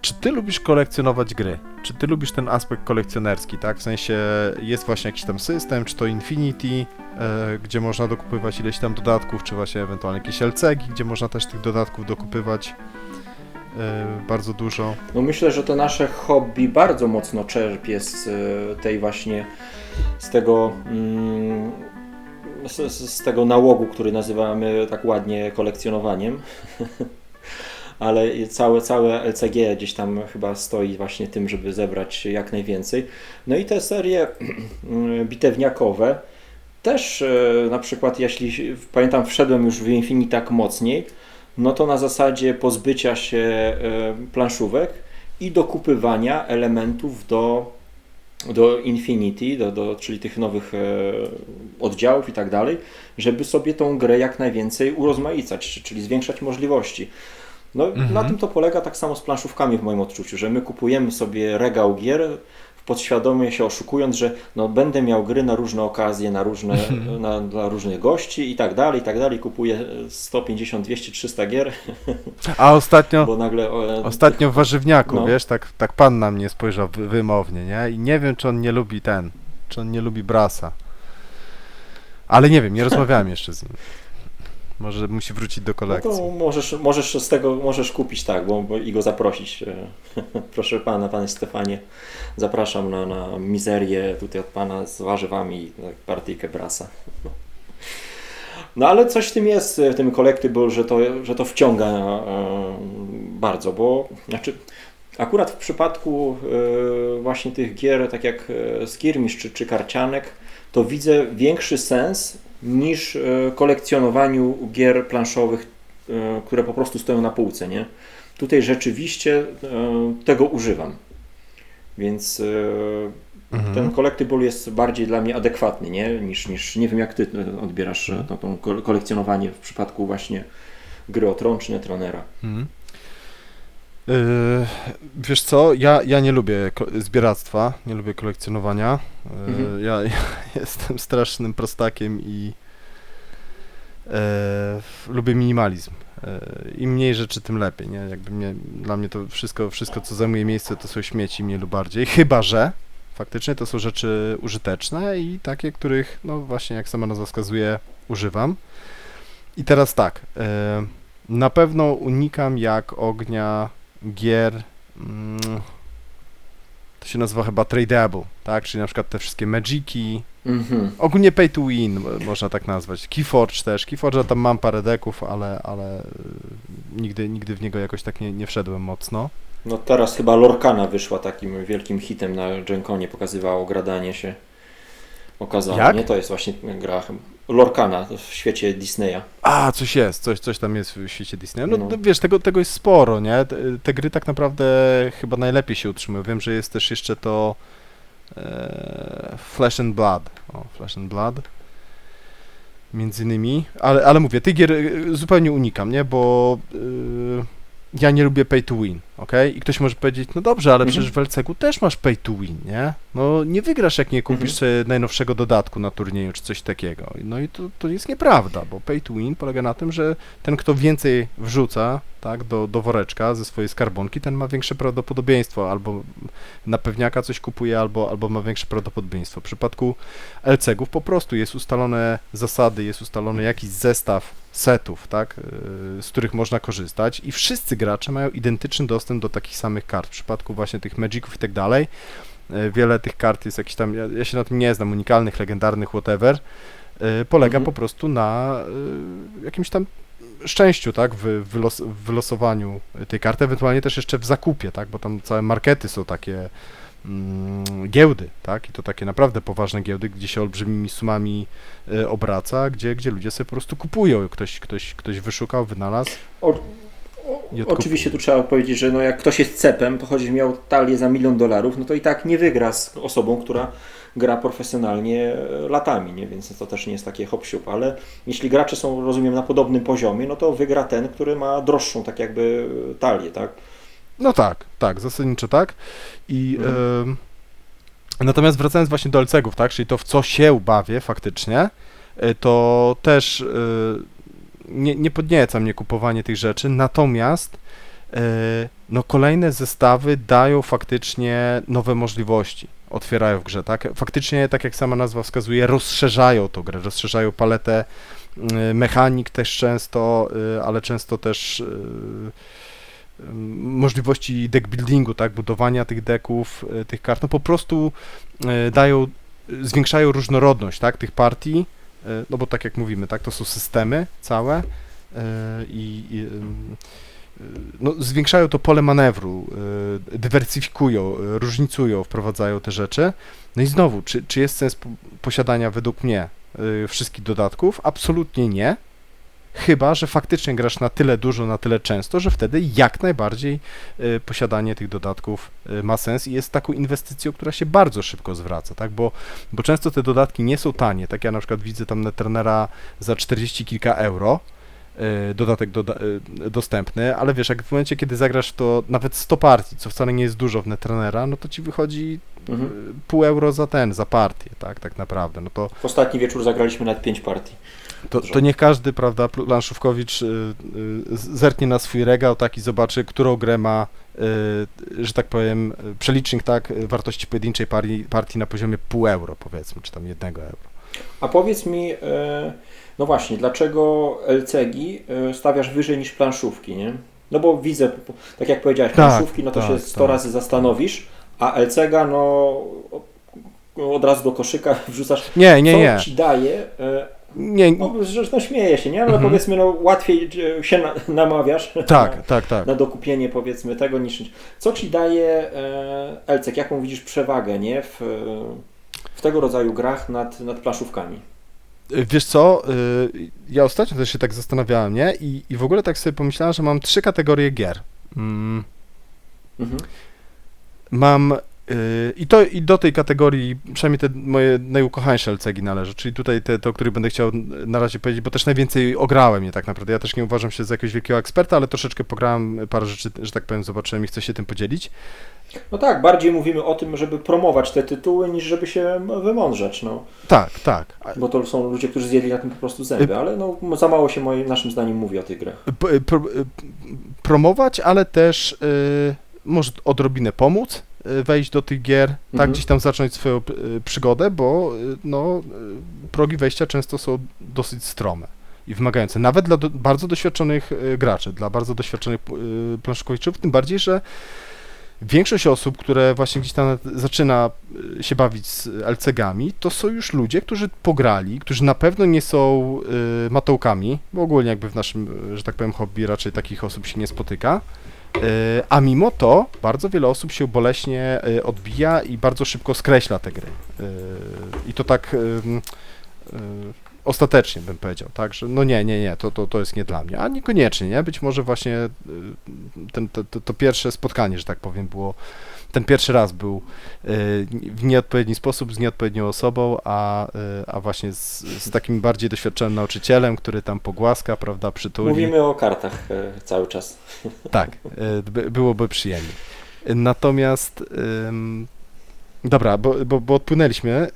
Czy ty lubisz kolekcjonować gry? Czy ty lubisz ten aspekt kolekcjonerski, tak? W sensie jest właśnie jakiś tam system, czy to Infinity, gdzie można dokupywać ileś tam dodatków, czy właśnie ewentualnie jakieś LCG, gdzie można też tych dodatków dokupywać bardzo dużo. No myślę, że to nasze hobby bardzo mocno czerpie z tej właśnie, z tego, z tego nałogu, który nazywamy tak ładnie kolekcjonowaniem. Ale całe LCG gdzieś tam chyba stoi właśnie tym, żeby zebrać jak najwięcej. No i te serie bitewniakowe też na przykład, jeśli pamiętam, wszedłem już w Infinity tak mocniej, no to na zasadzie pozbycia się planszówek i dokupywania elementów do Infinity, czyli tych nowych oddziałów i tak dalej, żeby sobie tą grę jak najwięcej urozmaicać, czyli zwiększać możliwości. No na tym to polega tak samo z planszówkami w moim odczuciu, że my kupujemy sobie regał gier, podświadomie się oszukując, że no, będę miał gry na różne okazje, na różne, dla różnych gości i tak dalej, kupuję 150, 200, 300 gier. A ostatnio, bo nagle, ostatnio w warzywniaku, no. wiesz, tak pan na mnie spojrzał wymownie, nie? I nie wiem, czy on nie lubi czy on nie lubi Brasa. Ale nie wiem, nie rozmawiałem jeszcze z nim. Może musi wrócić do No kolekcji. to możesz kupić, tak, bo i go zaprosić. Proszę pana, panie Stefanie, zapraszam na mizerię tutaj od pana z warzywami, partyjkę Brasa. No ale coś w tym jest, w tym collectible, że to wciąga bardzo, bo znaczy akurat w przypadku właśnie tych gier, tak jak skirmisz czy karcianek, to widzę większy sens niż kolekcjonowaniu gier planszowych, które po prostu stoją na półce, nie? Tutaj rzeczywiście tego używam, więc ten collectible jest bardziej dla mnie adekwatny, nie? Niż nie wiem jak ty odbierasz to kolekcjonowanie w przypadku właśnie gry o Tron czy Netrunnera. Wiesz co, ja nie lubię zbieractwa, nie lubię kolekcjonowania. Ja jestem strasznym prostakiem i lubię minimalizm. Im mniej rzeczy, tym lepiej, nie? Jakby dla mnie to wszystko, co zajmuje miejsce, to są śmieci mniej lub bardziej. Chyba że faktycznie to są rzeczy użyteczne i takie, których, no właśnie, jak sama nazwa wskazuje, używam. I teraz tak, na pewno unikam jak ognia gier, to się nazywa chyba tradable, tak? Czyli na przykład te wszystkie Magiki, ogólnie pay to win, można tak nazwać. Keyforge też. Keyforge'a tam mam parę deków, ale nigdy w niego jakoś tak nie wszedłem mocno. No teraz chyba Lorcana wyszła takim wielkim hitem na Gen-Conie, pokazywało gradanie się. Okazało, Jak? nie? To jest właśnie gra Lorcana w świecie Disneya. A, coś jest, coś tam jest w świecie Disneya. No, No. wiesz, tego jest sporo, nie? Te gry tak naprawdę chyba najlepiej się utrzymują. Wiem, że jest też jeszcze to Flesh and Blood. O, Flesh and Blood. Między innymi. Ale mówię, tych gier zupełnie unikam, nie? Bo ja nie lubię pay to win, okej? I ktoś może powiedzieć, no dobrze, ale przecież w LCG-u też masz pay to win, nie? No nie wygrasz, jak nie kupisz sobie najnowszego dodatku na turnieju, czy coś takiego. No i to jest nieprawda, bo pay to win polega na tym, że ten, kto więcej wrzuca, tak, do woreczka ze swojej skarbonki, ten ma większe prawdopodobieństwo, albo na pewniaka coś kupuje, albo ma większe prawdopodobieństwo. W przypadku LCG-ów po prostu jest ustalone zasady, jest ustalony jakiś zestaw setów, tak, z których można korzystać i wszyscy gracze mają identyczny dostęp do takich samych kart. W przypadku właśnie tych Magiców i tak dalej, wiele tych kart jest jakiś tam, ja się na tym nie znam, unikalnych, legendarnych, whatever, polega po prostu na jakimś tam szczęściu, tak, w wylosowaniu tej karty, ewentualnie też jeszcze w zakupie, tak, bo tam całe markety są takie giełdy, tak, i to takie naprawdę poważne giełdy, gdzie się olbrzymimi sumami obraca, gdzie ludzie sobie po prostu kupują, ktoś wyszukał, wynalazł. Oczywiście tu trzeba powiedzieć, że no jak ktoś jest cepem, to choć miał talię za $1 milion, no to i tak nie wygra z osobą, która gra profesjonalnie latami, nie? Więc to też nie jest takie hop-siup, ale jeśli gracze są, rozumiem, na podobnym poziomie, no to wygra ten, który ma droższą tak jakby talię, tak? No tak, zasadniczo tak. I natomiast wracając właśnie do LCG-ów, tak, czyli to w co się bawię faktycznie, to też nie podnieca mnie kupowanie tych rzeczy, natomiast no kolejne zestawy dają faktycznie nowe możliwości, otwierają w grze, tak? Faktycznie, tak jak sama nazwa wskazuje, rozszerzają tą grę, rozszerzają paletę mechanik też często, ale często też możliwości deck buildingu, tak? Budowania tych decków, tych kart, no po prostu zwiększają różnorodność, tak? Tych partii, no bo tak jak mówimy, tak? To są systemy całe no, zwiększają to pole manewru, dywersyfikują, różnicują, wprowadzają te rzeczy. No i znowu, czy jest sens posiadania według mnie wszystkich dodatków? Absolutnie nie. Chyba że faktycznie grasz na tyle dużo, na tyle często, że wtedy jak najbardziej posiadanie tych dodatków ma sens i jest taką inwestycją, która się bardzo szybko zwraca, tak? Bo często te dodatki nie są tanie. Tak ja na przykład widzę tam Netrunnera za 40 kilka euro, dodatek dostępny, ale wiesz, jak w momencie, kiedy zagrasz to nawet 100 partii, co wcale nie jest dużo w Netrunnera, no to ci wychodzi pół euro za partię, tak naprawdę. No to w ostatni wieczór zagraliśmy nawet 5 partii. To niech każdy, prawda, planszówkowicz zerknie na swój regał, tak, i zobaczy, którą grę ma, że tak powiem, przelicznik, tak, wartości pojedynczej partii na poziomie pół euro, powiedzmy, czy tam 1 euro. A powiedz mi, no właśnie, dlaczego LCG stawiasz wyżej niż planszówki, nie? No bo widzę, tak jak powiedziałeś, planszówki, no to się 100 razy zastanowisz, a LCG, no od razu do koszyka wrzucasz. Nie. Co ci daje? Nie. No śmieję się, nie? Ale powiedzmy, no łatwiej się namawiasz na dokupienie, powiedzmy, tego niż... Co ci daje LCG? Jaką widzisz przewagę, nie? W tego rodzaju grach nad planszówkami? Wiesz co, ja ostatnio też się tak zastanawiałem, nie? I w ogóle tak sobie pomyślałem, że mam 3 kategorie gier. Mam i do tej kategorii, przynajmniej te moje najukochańsze LCG należy, czyli tutaj te, o których będę chciał na razie powiedzieć, bo też najwięcej ograłem je tak naprawdę. Ja też nie uważam się za jakiegoś wielkiego eksperta, ale troszeczkę pograłem, parę rzeczy, że tak powiem, zobaczyłem i chcę się tym podzielić. No tak, bardziej mówimy o tym, żeby promować te tytuły, niż żeby się wymądrzeć, no. Tak. Bo to są ludzie, którzy zjedli na tym po prostu zęby, ale no za mało się naszym zdaniem mówi o tych grach. Promować, ale też może odrobinę pomóc, wejść do tych gier, tak, gdzieś tam zacząć swoją przygodę, bo no, progi wejścia często są dosyć strome i wymagające, nawet dla bardzo doświadczonych graczy, dla bardzo doświadczonych planszówkowiczów, tym bardziej, że większość osób, które właśnie gdzieś tam zaczyna się bawić z LCG-ami, to są już ludzie, którzy pograli, którzy na pewno nie są matołkami, bo ogólnie jakby w naszym, że tak powiem, hobby raczej takich osób się nie spotyka, a mimo to bardzo wiele osób się boleśnie odbija i bardzo szybko skreśla te gry. I to tak ostatecznie bym powiedział, tak, że no nie, to jest nie dla mnie, a niekoniecznie, nie? Być może właśnie to pierwsze spotkanie, że tak powiem, było, ten pierwszy raz był w nieodpowiedni sposób, z nieodpowiednią osobą, a właśnie z takim bardziej doświadczonym nauczycielem, który tam pogłaska, prawda, przytuli. Mówimy o kartach cały czas. Tak, byłoby przyjemnie. Natomiast, dobra, bo odpłynęliśmy.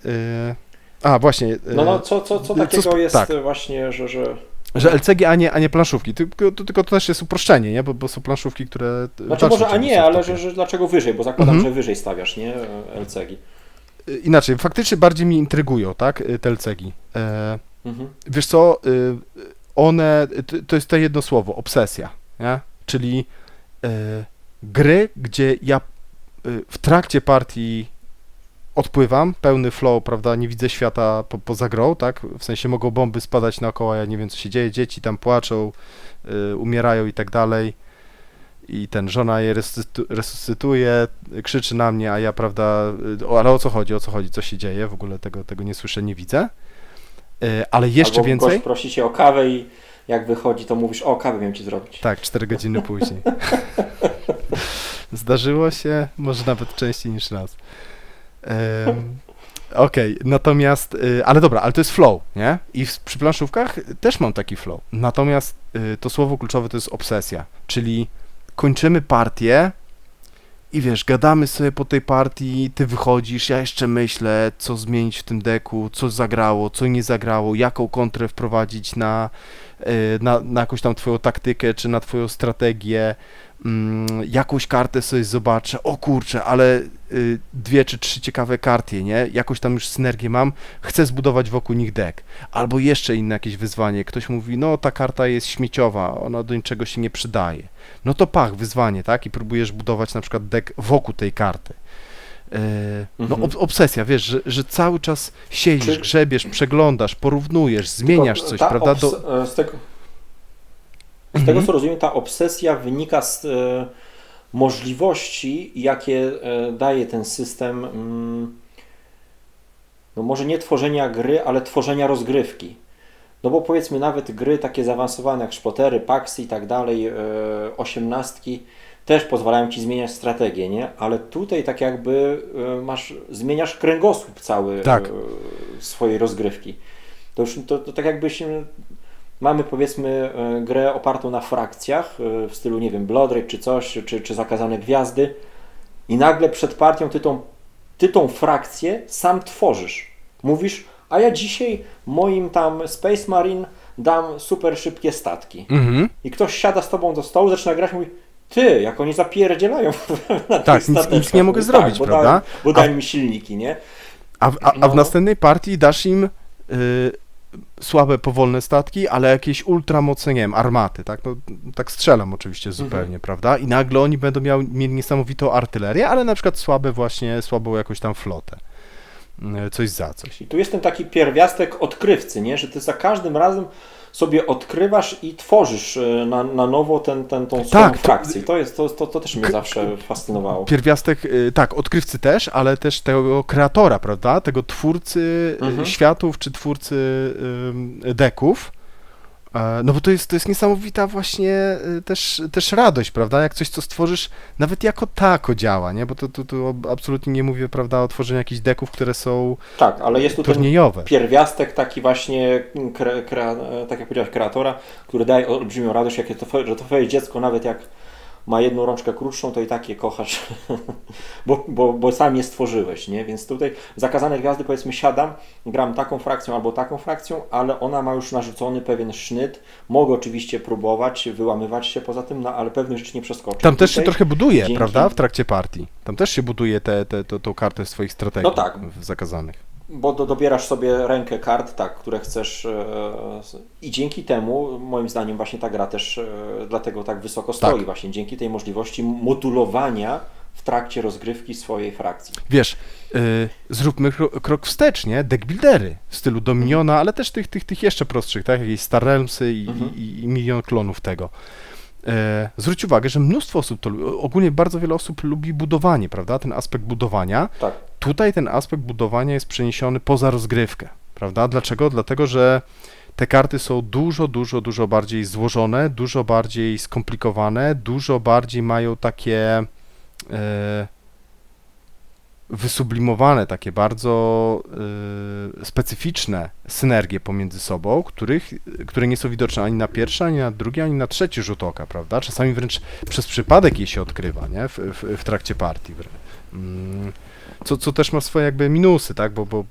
A, właśnie. No, co takiego jest właśnie, że LCG, a nie planszówki, tylko to też jest uproszczenie, nie? Bo są planszówki, które... Znaczy może, a nie, ale że dlaczego wyżej, bo zakładam, że wyżej stawiasz, nie? LCG. Inaczej, faktycznie bardziej mi intrygują, tak, te LCG. Wiesz co, one, to jest to jedno słowo, obsesja, nie? Czyli gry, gdzie ja w trakcie partii odpływam, pełny flow, prawda, nie widzę świata poza grą, tak, w sensie mogą bomby spadać naokoło, ja nie wiem, co się dzieje, dzieci tam płaczą, umierają i tak dalej i żona je resuscytuje, krzyczy na mnie, a ja, prawda, ale o co chodzi, co się dzieje, w ogóle tego nie słyszę, nie widzę, ale jeszcze albo więcej... gość prosi cię o kawę i jak wychodzi, to mówisz, o, kawę miałem ci zrobić. Tak, 4 godziny później. Zdarzyło się, może nawet częściej niż raz. Okej, natomiast, ale dobra, ale to jest flow, nie? I przy planszówkach też mam taki flow. Natomiast to słowo kluczowe to jest obsesja, czyli kończymy partię i wiesz, gadamy sobie po tej partii, ty wychodzisz, ja jeszcze myślę, co zmienić w tym deku, co zagrało, co nie zagrało, jaką kontrę wprowadzić na jakąś tam twoją taktykę, czy na twoją strategię. jakąś kartę sobie zobaczę, o kurczę, ale 2 czy 3 ciekawe karty, nie? Jakąś tam już synergię mam, chcę zbudować wokół nich deck. Albo jeszcze inne jakieś wyzwanie, ktoś mówi, no ta karta jest śmieciowa, ona do niczego się nie przydaje. No to wyzwanie, tak? I próbujesz budować na przykład deck wokół tej karty. No obsesja, wiesz, że cały czas siedzisz, grzebiesz, przeglądasz, porównujesz, zmieniasz coś, prawda? Z tego co rozumiem, ta obsesja wynika z możliwości, jakie daje ten system, no może nie tworzenia gry, ale tworzenia rozgrywki. No bo powiedzmy nawet gry takie zaawansowane jak szpotery, paksy i tak dalej, 18 też pozwalają Ci zmieniać strategię, nie? Ale tutaj tak jakby zmieniasz kręgosłup cały swojej rozgrywki. To już to tak jakbyśmy mamy powiedzmy grę opartą na frakcjach w stylu, nie wiem, Blood Rage czy coś, czy Zakazane Gwiazdy i nagle przed partią ty tą frakcję sam tworzysz. Mówisz, a ja dzisiaj moim tam Space Marine dam super szybkie statki. I ktoś siada z tobą do stołu, zaczyna grać i mówi, ty, jak oni zapierdzielają na tych stateczkach. Nic nie mogę zrobić, prawda? Bo daj mi silniki, nie? A w następnej partii dasz im słabe, powolne statki, ale jakieś ultramocne, nie wiem, armaty, tak? No, tak strzelam oczywiście zupełnie, prawda? I nagle oni będą mieli niesamowitą artylerię, ale na przykład słabą jakąś tam flotę. Coś za coś. I tu jest ten taki pierwiastek odkrywcy, nie? Że ty za każdym razem sobie odkrywasz i tworzysz na nowo tą swoją frakcję. To też mnie zawsze fascynowało. Pierwiastek, odkrywcy też, ale też tego kreatora, prawda? Tego twórcy światów, czy twórcy deków. No bo to jest niesamowita właśnie też radość, prawda? Jak coś, co stworzysz, nawet jako tako działa, nie? Bo tu absolutnie nie mówię, prawda, o tworzeniu jakichś deków, które są ale jest tu turniejowe. Ten pierwiastek taki właśnie, tak jak powiedziałeś, kreatora, który daje olbrzymią radość, że to twoje dziecko, nawet jak ma jedną rączkę krótszą, to i tak je kochasz, bo sam je stworzyłeś, nie? Więc tutaj Zakazane Gwiazdy, powiedzmy, siadam, gram taką frakcją albo taką frakcją, ale ona ma już narzucony pewien sznyt. Mogę oczywiście próbować, wyłamywać się poza tym, ale pewnych rzeczy nie przeskoczę. Tam też się trochę buduje, prawda, w trakcie partii. Tam też się buduje tą kartę swoich strategii zakazanych. Bo dobierasz sobie rękę kart, które chcesz i dzięki temu, moim zdaniem, właśnie ta gra też dlatego tak wysoko stoi, właśnie dzięki tej możliwości modulowania w trakcie rozgrywki swojej frakcji. Wiesz, zróbmy krok wstecz, nie? Deckbuildery w stylu Dominiona, ale też tych jeszcze prostszych, tak? Jakieś Star Realmsy i milion klonów tego. Zwróć uwagę, że mnóstwo osób ogólnie bardzo wiele osób lubi budowanie, prawda? Ten aspekt budowania. Tak. Tutaj ten aspekt budowania jest przeniesiony poza rozgrywkę, prawda? Dlaczego? Dlatego, że te karty są dużo bardziej złożone, dużo bardziej skomplikowane, dużo bardziej mają takie wysublimowane, takie bardzo specyficzne synergie pomiędzy sobą, które nie są widoczne ani na pierwszy, ani na drugi, ani na trzeci rzut oka, prawda? Czasami wręcz przez przypadek je się odkrywa, nie? W trakcie partii. Co też ma swoje jakby minusy, tak? Bo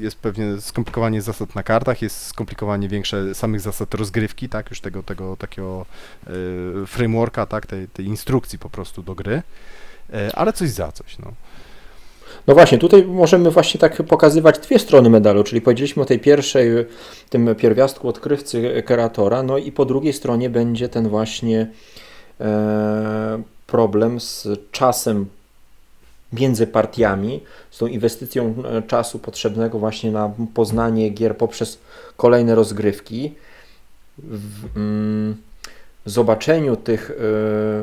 jest pewnie skomplikowanie zasad na kartach, jest skomplikowanie większe samych zasad rozgrywki, tak? Już tego takiego frameworka, tak? Tej instrukcji po prostu do gry, ale coś za coś, no. No właśnie, tutaj możemy właśnie tak pokazywać dwie strony medalu, czyli powiedzieliśmy o tej pierwszej, tym pierwiastku odkrywcy kreatora, no i po drugiej stronie będzie ten właśnie problem z czasem między partiami, z tą inwestycją czasu potrzebnego właśnie na poznanie gier poprzez kolejne rozgrywki, w zobaczeniu tych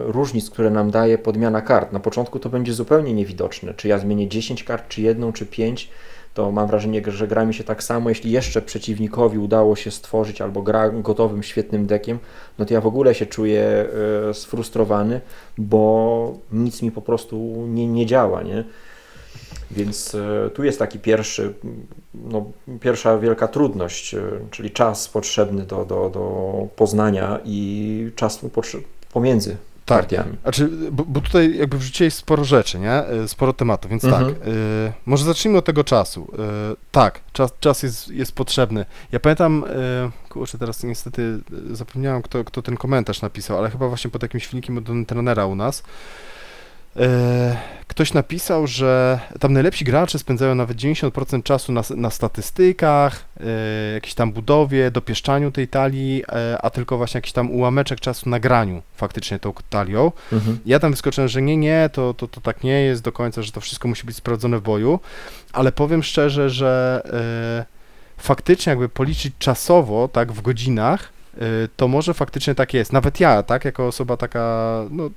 różnic, które nam daje podmiana kart. Na początku to będzie zupełnie niewidoczne, czy ja zmienię 10 kart, czy jedną, czy 5, to mam wrażenie, że gra mi się tak samo, jeśli jeszcze przeciwnikowi udało się stworzyć albo gra gotowym, świetnym deckiem, no to ja w ogóle się czuję sfrustrowany, bo nic mi po prostu nie działa, nie? Więc tu jest taki pierwsza wielka trudność, czyli czas potrzebny do poznania i czas pomiędzy Tak. partiami. Znaczy, bo tutaj jakby wrzuciłeś sporo rzeczy, nie? Sporo tematów, więc tak. Może zacznijmy od tego czasu. Tak, czas jest potrzebny. Ja pamiętam, kurczę, teraz niestety zapomniałem, kto ten komentarz napisał, ale chyba właśnie pod jakimś filmikiem od trenera u nas. Ktoś napisał, że tam najlepsi gracze spędzają nawet 90% czasu na statystykach, jakiejś tam budowie, dopieszczaniu tej talii, a tylko właśnie jakiś tam ułameczek czasu na graniu faktycznie tą talią. Ja tam wyskoczyłem, że nie, to tak nie jest do końca, że to wszystko musi być sprawdzone w boju, ale powiem szczerze, że faktycznie jakby policzyć czasowo, tak, w godzinach, to może faktycznie tak jest. Nawet ja, tak, jako osoba taka, no,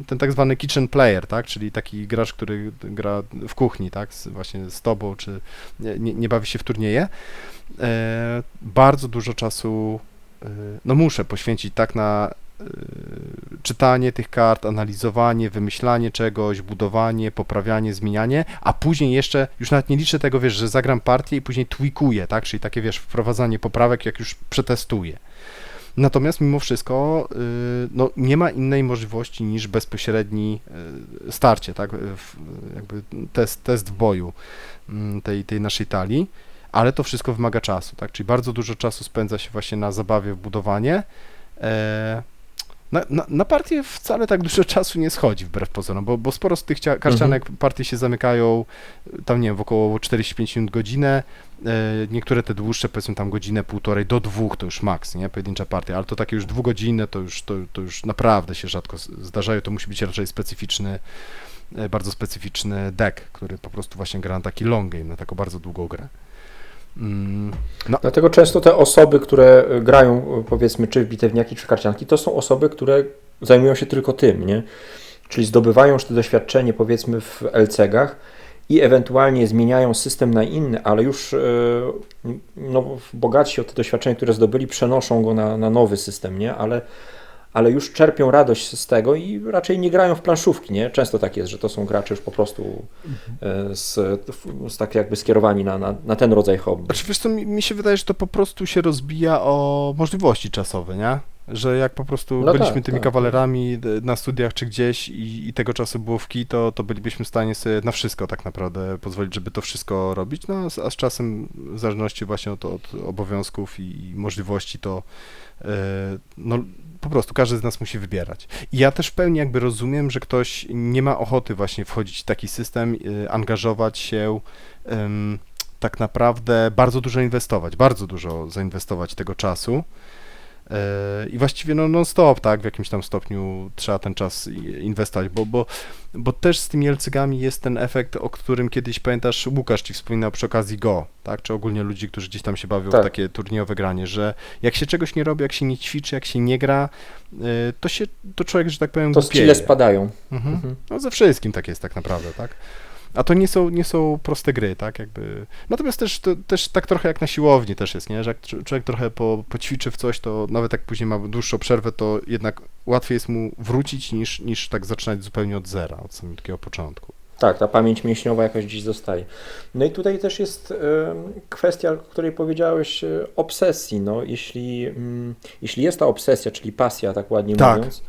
ten tak zwany kitchen player, tak, czyli taki gracz, który gra w kuchni, tak, właśnie z tobą, czy nie bawi się w turnieje, bardzo dużo czasu, no muszę poświęcić tak na czytanie tych kart, analizowanie, wymyślanie czegoś, budowanie, poprawianie, zmienianie, a później jeszcze, już nawet nie liczę tego, wiesz, że zagram partię i później tweakuję, tak, czyli takie, wiesz, wprowadzanie poprawek, jak już przetestuję. Natomiast mimo wszystko, no, nie ma innej możliwości niż bezpośredni starcie, tak, jakby test w boju tej naszej talii, ale to wszystko wymaga czasu, tak, czyli bardzo dużo czasu spędza się właśnie na zabawie w budowanie. Na partię wcale tak dużo czasu nie schodzi wbrew pozorom, bo sporo z tych karcianek partie się zamykają tam, nie wiem, w około 45 minut, godzinę, niektóre te dłuższe, powiedzmy tam godzinę, półtorej do 2 to już maks, nie, pojedyncza partia, ale to takie już 2 godziny to już naprawdę się rzadko zdarzają, to musi być raczej specyficzny, bardzo specyficzny deck, który po prostu właśnie gra na taki long game, na taką bardzo długą grę. No. Dlatego często te osoby, które grają, powiedzmy, czy w bitewniaki, czy karcianki, to są osoby, które zajmują się tylko tym, nie? Czyli zdobywają już to doświadczenie, powiedzmy, w LCG-ach i ewentualnie zmieniają system na inny, ale już no, bogatsi o te doświadczenie, które zdobyli, przenoszą go na nowy system, nie? Ale już czerpią radość z tego i raczej nie grają w planszówki, nie? Często tak jest, że to są gracze już po prostu tak jakby skierowani na ten rodzaj hobby. Znaczy, wiesz co, mi się wydaje, że to po prostu się rozbija o możliwości czasowe, nie? Że jak po prostu byliśmy tymi kawalerami na studiach czy gdzieś i tego czasu było w kij, to bylibyśmy w stanie sobie na wszystko tak naprawdę pozwolić, żeby to wszystko robić, no a z czasem w zależności właśnie od obowiązków i możliwości to no po prostu każdy z nas musi wybierać. I ja też w pełni jakby rozumiem, że ktoś nie ma ochoty właśnie wchodzić w taki system, angażować się, tak naprawdę bardzo dużo zainwestować tego czasu. I właściwie no non-stop, tak, w jakimś tam stopniu trzeba ten czas inwestować, bo też z tymi LCG-ami jest ten efekt, o którym kiedyś, pamiętasz, Łukasz ci wspominał przy okazji Go, tak, czy ogólnie ludzi, którzy gdzieś tam się bawią w takie turniejowe granie, że jak się czegoś nie robi, jak się nie ćwiczy, jak się nie gra, to człowiek, że tak powiem, to skille spadają. No ze wszystkim tak jest tak naprawdę, tak. A to nie są proste gry, tak, jakby. Natomiast też tak trochę jak na siłowni też jest, nie, że jak człowiek trochę poćwiczy w coś, to nawet jak później ma dłuższą przerwę, to jednak łatwiej jest mu wrócić niż tak zaczynać zupełnie od zera, od samego takiego początku. Tak, ta pamięć mięśniowa jakoś gdzieś zostaje. No i tutaj też jest kwestia, o której powiedziałeś, obsesji, no, jeśli jest ta obsesja, czyli pasja, tak ładnie mówiąc,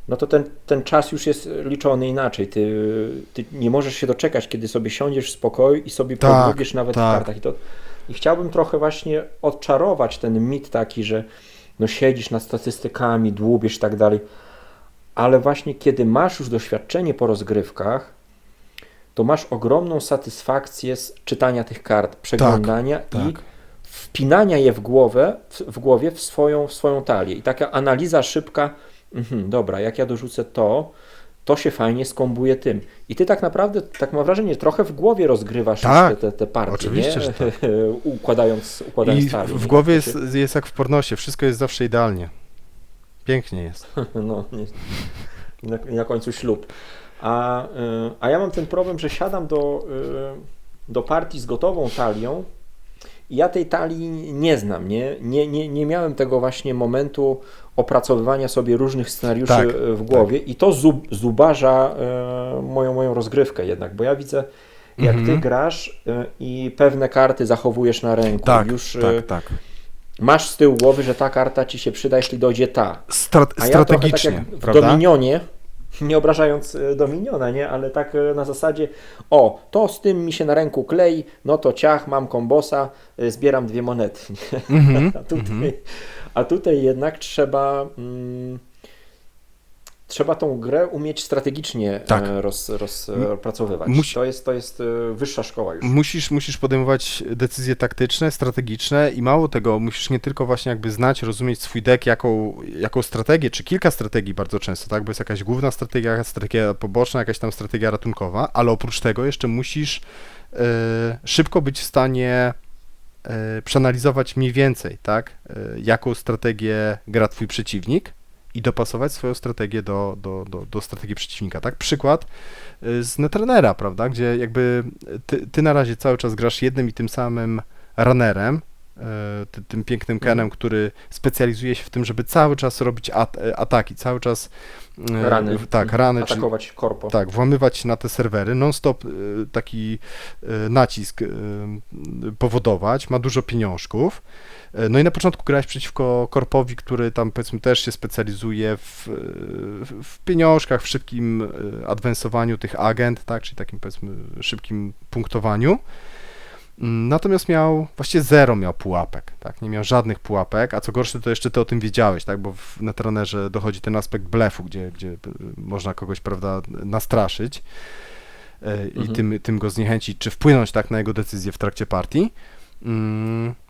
no to ten czas już jest liczony inaczej. Ty nie możesz się doczekać, kiedy sobie siądziesz w spokoju i sobie podlubisz nawet w kartach. I chciałbym trochę właśnie odczarować ten mit taki, że no siedzisz nad statystykami, dłubiesz i tak dalej, ale właśnie kiedy masz już doświadczenie po rozgrywkach, to masz ogromną satysfakcję z czytania tych kart, przeglądania i wpinania je w głowie w swoją talię. I taka analiza szybka, dobra, jak ja dorzucę to się fajnie skombuje tym. I ty tak naprawdę, tak mam wrażenie, trochę w głowie rozgrywasz te partie, oczywiście, nie? Że tak. układając I talię. W głowie jest jak w pornosie, wszystko jest zawsze idealnie. Pięknie jest. No, na końcu ślub. A ja mam ten problem, że siadam do partii z gotową talią i ja tej talii nie znam, nie miałem tego właśnie momentu opracowywania sobie różnych scenariuszy w głowie i to zubaża moją rozgrywkę jednak, bo ja widzę, jak ty grasz i pewne karty zachowujesz na ręku, masz z tyłu głowy, że ta karta ci się przyda, jeśli dojdzie ta. A Strategicznie, ja trochę tak jak w prawda? Dominionie, nie obrażając Dominiona, nie? Ale tak na zasadzie, o, to z tym mi się na ręku klei, no to ciach, mam kombosa, zbieram 2 monety. Nie? Mhm, A tutaj jednak trzeba tą grę umieć strategicznie Tak. rozpracowywać. To jest wyższa szkoła już. Musisz podejmować decyzje taktyczne, strategiczne i mało tego, musisz nie tylko właśnie jakby znać, rozumieć swój deck, jaką strategię, czy kilka strategii bardzo często, tak, bo jest jakaś główna strategia poboczna, jakaś tam strategia ratunkowa, ale oprócz tego jeszcze musisz szybko być w stanie przeanalizować mniej więcej, tak, jaką strategię gra twój przeciwnik i dopasować swoją strategię do strategii przeciwnika, tak? Przykład z Netrunnera, prawda, gdzie jakby ty na razie cały czas grasz jednym i tym samym runnerem, tym pięknym Kenem, który specjalizuje się w tym, żeby cały czas robić ataki, cały czas Rany. Tak, rany, Atakować korpo. tak, włamywać się na te serwery, non-stop taki nacisk powodować, ma dużo pieniążków. No i na początku grałeś przeciwko korpowi, który tam powiedzmy też się specjalizuje w pieniążkach, w szybkim adwansowaniu tych agent, tak, czyli takim powiedzmy szybkim punktowaniu. Natomiast właściwie zero miał pułapek, tak, nie miał żadnych pułapek, a co gorsze to jeszcze ty o tym wiedziałeś, tak, bo w Netrunnerze dochodzi ten aspekt blefu, gdzie można kogoś, prawda, nastraszyć i tym go zniechęcić, czy wpłynąć tak na jego decyzję w trakcie partii.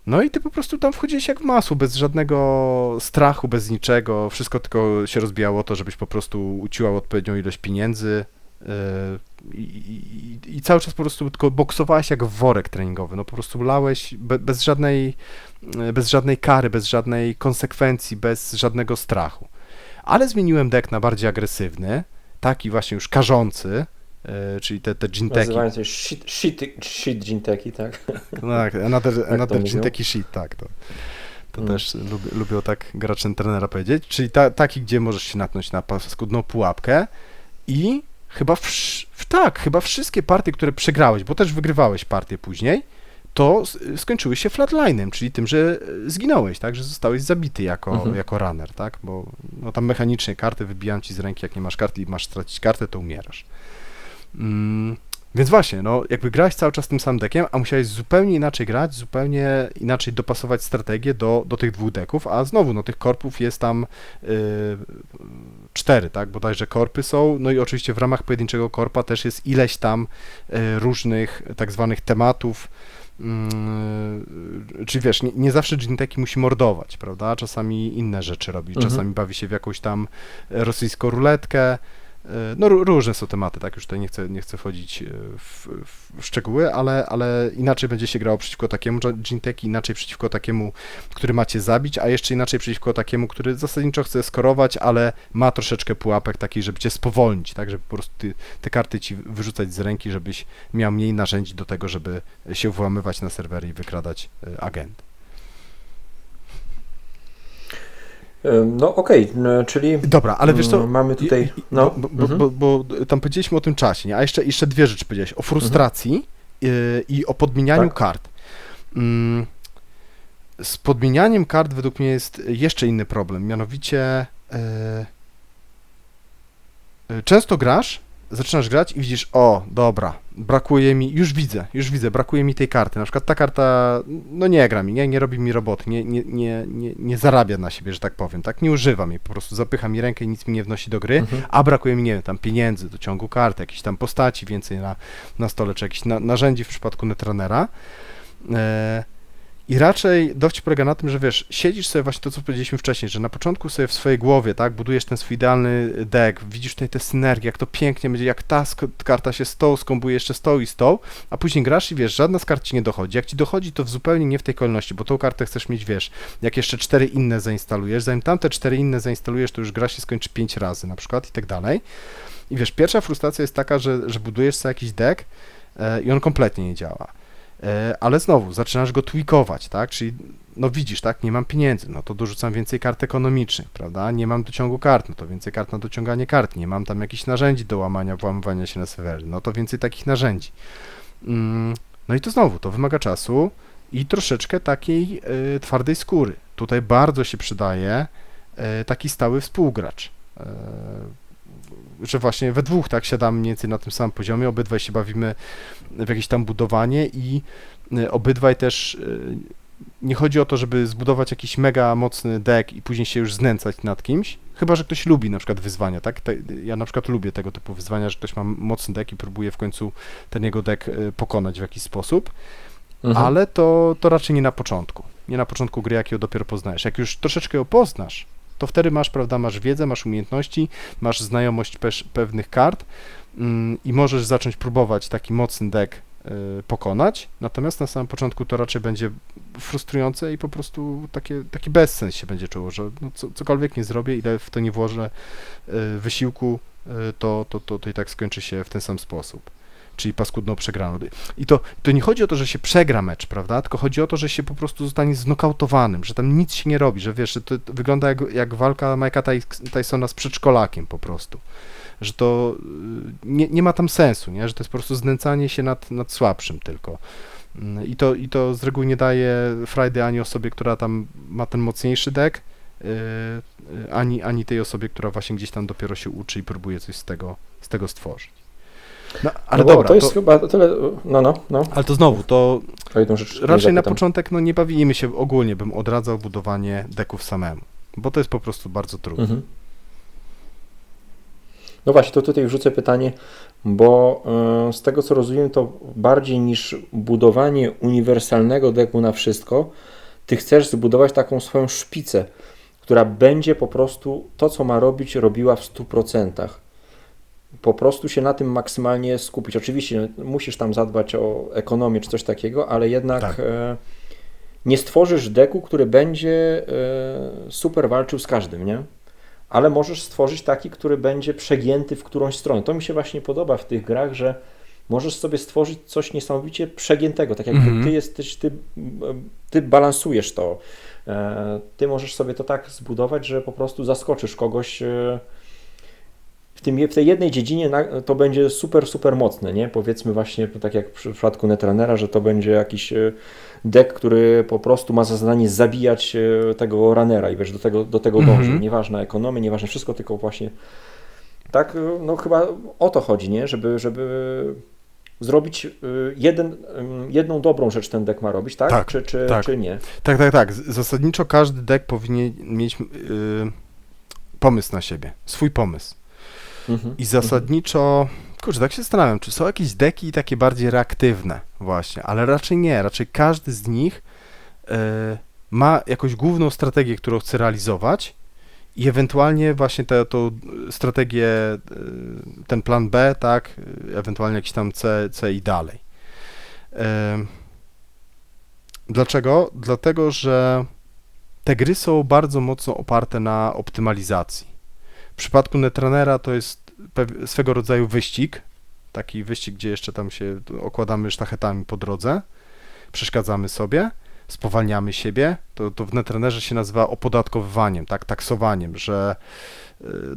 No i ty po prostu tam wchodziłeś jak w masło, bez żadnego strachu, bez niczego, wszystko tylko się rozbijało o to, żebyś po prostu uciłał odpowiednią ilość pieniędzy i cały czas po prostu tylko boksowałeś jak worek treningowy, no po prostu lałeś bez żadnej kary, bez żadnej konsekwencji, bez żadnego strachu. Ale zmieniłem deck na bardziej agresywny, taki właśnie już karzący, czyli te Jinteki. Nazywają się shit Jinteki, tak? No tak, another mówią? Jinteki shit, tak. To też lubią tak gracze Netrunnera powiedzieć, czyli taki, gdzie możesz się natknąć na paskudną pułapkę i chyba wszystkie partie, które przegrałeś, bo też wygrywałeś partie później, to skończyły się flatlinem, czyli tym, że zginąłeś, tak, że zostałeś zabity jako runner, tak, bo no, tam mechanicznie karty wybijają ci z ręki, jak nie masz karty i masz stracić kartę, to umierasz. Więc właśnie, no jakby grałeś cały czas tym samym deckiem, a musiałeś zupełnie inaczej grać, zupełnie inaczej dopasować strategię do tych 2 decków, a znowu, no tych korpów jest tam 4, tak, bodajże korpy są, no i oczywiście w ramach pojedynczego korpa też jest ileś tam różnych tak zwanych tematów, czyli wiesz, nie zawsze Jinteki musi mordować, prawda, czasami inne rzeczy robi, czasami bawi się w jakąś tam rosyjską ruletkę. No różne są tematy, tak, już tutaj nie chcę wchodzić w szczegóły, ale inaczej będzie się grało przeciwko takiemu Jinteki, inaczej przeciwko takiemu, który macie zabić, a jeszcze inaczej przeciwko takiemu, który zasadniczo chce skorować, ale ma troszeczkę pułapek takiej, żeby cię spowolnić, tak, żeby po prostu te karty ci wyrzucać z ręki, żebyś miał mniej narzędzi do tego, żeby się włamywać na serwery i wykradać agenty. No okej, czyli dobra, ale wiesz co, mamy tutaj, bo tam powiedzieliśmy o tym czasie, nie? A jeszcze 2 rzeczy powiedziałeś, o frustracji i o podmienianiu kart. Z podmienianiem kart według mnie jest jeszcze inny problem, mianowicie często zaczynasz grać i widzisz, o, dobra, brakuje mi, już widzę, brakuje mi tej karty, na przykład ta karta, no nie gra mi, nie robi mi roboty, nie zarabia na siebie, że tak powiem, tak, nie używam jej, po prostu zapycha mi rękę i nic mi nie wnosi do gry, a brakuje mi, nie wiem, tam pieniędzy do ciągu kart, jakichś tam postaci więcej na stole, czy jakichś narzędzi w przypadku Netrunnera. I raczej dowcip polega na tym, że wiesz, siedzisz sobie właśnie to, co powiedzieliśmy wcześniej, że na początku sobie w swojej głowie, tak, budujesz ten swój idealny deck, widzisz tutaj tę synergię, jak to pięknie będzie, jak ta karta się skombuje jeszcze z tą i z tą, a później grasz i wiesz, żadna z kart ci nie dochodzi. Jak ci dochodzi, to zupełnie nie w tej kolejności, bo tą kartę chcesz mieć, wiesz, jak jeszcze 4 inne zainstalujesz, zanim tamte 4 inne zainstalujesz, to już gra się skończy 5 razy na przykład i tak dalej. I wiesz, pierwsza frustracja jest taka, że budujesz sobie jakiś deck i on kompletnie nie działa. Ale znowu, zaczynasz go tweakować, tak, czyli no widzisz, tak, nie mam pieniędzy, no to dorzucam więcej kart ekonomicznych, prawda, nie mam dociągu kart, no to więcej kart na dociąganie kart, nie mam tam jakichś narzędzi do łamania, włamywania się na serwery, no to więcej takich narzędzi. No i to znowu, to wymaga czasu, i troszeczkę takiej twardej skóry. Tutaj bardzo się przydaje taki stały współgracz, że właśnie we dwóch tak siadamy mniej więcej na tym samym poziomie, obydwaj się bawimy w jakieś tam budowanie i obydwaj też nie chodzi o to, żeby zbudować jakiś mega mocny deck i później się już znęcać nad kimś, chyba że ktoś lubi na przykład wyzwania, tak? Ja na przykład lubię tego typu wyzwania, że ktoś ma mocny deck i próbuje w końcu ten jego deck pokonać w jakiś sposób, ale to raczej nie na początku. Nie na początku gry, jak ją dopiero poznajesz. Jak już troszeczkę ją poznasz, to wtedy masz, prawda, masz wiedzę, masz umiejętności, masz znajomość pewnych kart i możesz zacząć próbować taki mocny deck pokonać, natomiast na samym początku to raczej będzie frustrujące i po prostu taki bezsens się będzie czuło, że no cokolwiek nie zrobię, ile w to nie włożę wysiłku, to i tak skończy się w ten sam sposób, czyli paskudną przegraną. I to nie chodzi o to, że się przegra mecz, prawda, tylko chodzi o to, że się po prostu zostanie znokautowanym, że tam nic się nie robi, że wiesz, że to wygląda jak walka Mike'a Tysona z przedszkolakiem po prostu. Że to nie ma tam sensu, nie? Że to jest po prostu znęcanie się nad słabszym tylko. I to z reguły nie daje frajdy ani osobie, która tam ma ten mocniejszy deck, ani tej osobie, która właśnie gdzieś tam dopiero się uczy i próbuje coś z tego stworzyć. No, ale no dobra, to jest chyba tyle, no. Ale to znowu, to jedną rzecz raczej na początek nie bawimy się, ogólnie bym odradzał budowanie decków samemu, bo to jest po prostu bardzo trudne. No właśnie, to tutaj wrzucę pytanie, bo z tego co rozumiem, to bardziej niż budowanie uniwersalnego decku na wszystko, ty chcesz zbudować taką swoją szpicę, która będzie po prostu to, co ma robić, robiła w 100%. Po prostu się na tym maksymalnie skupić. Oczywiście musisz tam zadbać o ekonomię czy coś takiego, ale jednak tak. Nie stworzysz decku, który będzie super walczył z każdym, nie? Ale możesz stworzyć taki, który będzie przegięty w którąś stronę. To mi się właśnie podoba w tych grach, że możesz sobie stworzyć coś niesamowicie przegiętego, tak jakby ty jesteś, ty balansujesz to. Ty możesz sobie to tak zbudować, że po prostu zaskoczysz kogoś w tej jednej dziedzinie, to będzie super mocne, nie? Powiedzmy właśnie, tak jak w przypadku Netrunnera, że to będzie jakiś deck, który po prostu ma za zadanie zabijać tego runnera i wiesz, do tego dąży. Nieważna ekonomia, nieważne wszystko, tylko właśnie tak, no chyba o to chodzi, nie? Żeby zrobić jedną dobrą rzecz ten deck ma robić, tak? Tak, czy nie? Tak. Zasadniczo każdy deck powinien mieć pomysł na siebie, swój pomysł. I zasadniczo, kurczę, tak się zastanawiam, czy są jakieś deki takie bardziej reaktywne właśnie, ale raczej nie, raczej każdy z nich ma jakąś główną strategię, którą chce realizować i ewentualnie właśnie tą strategię, ten plan B, tak, ewentualnie jakiś tam C i dalej. Dlaczego? Dlatego, że te gry są bardzo mocno oparte na optymalizacji. W przypadku Netrunnera to jest swego rodzaju wyścig, taki wyścig, gdzie jeszcze tam się okładamy sztachetami po drodze, przeszkadzamy sobie, spowalniamy siebie, to w Netrunnerze się nazywa opodatkowywaniem, tak, taksowaniem, że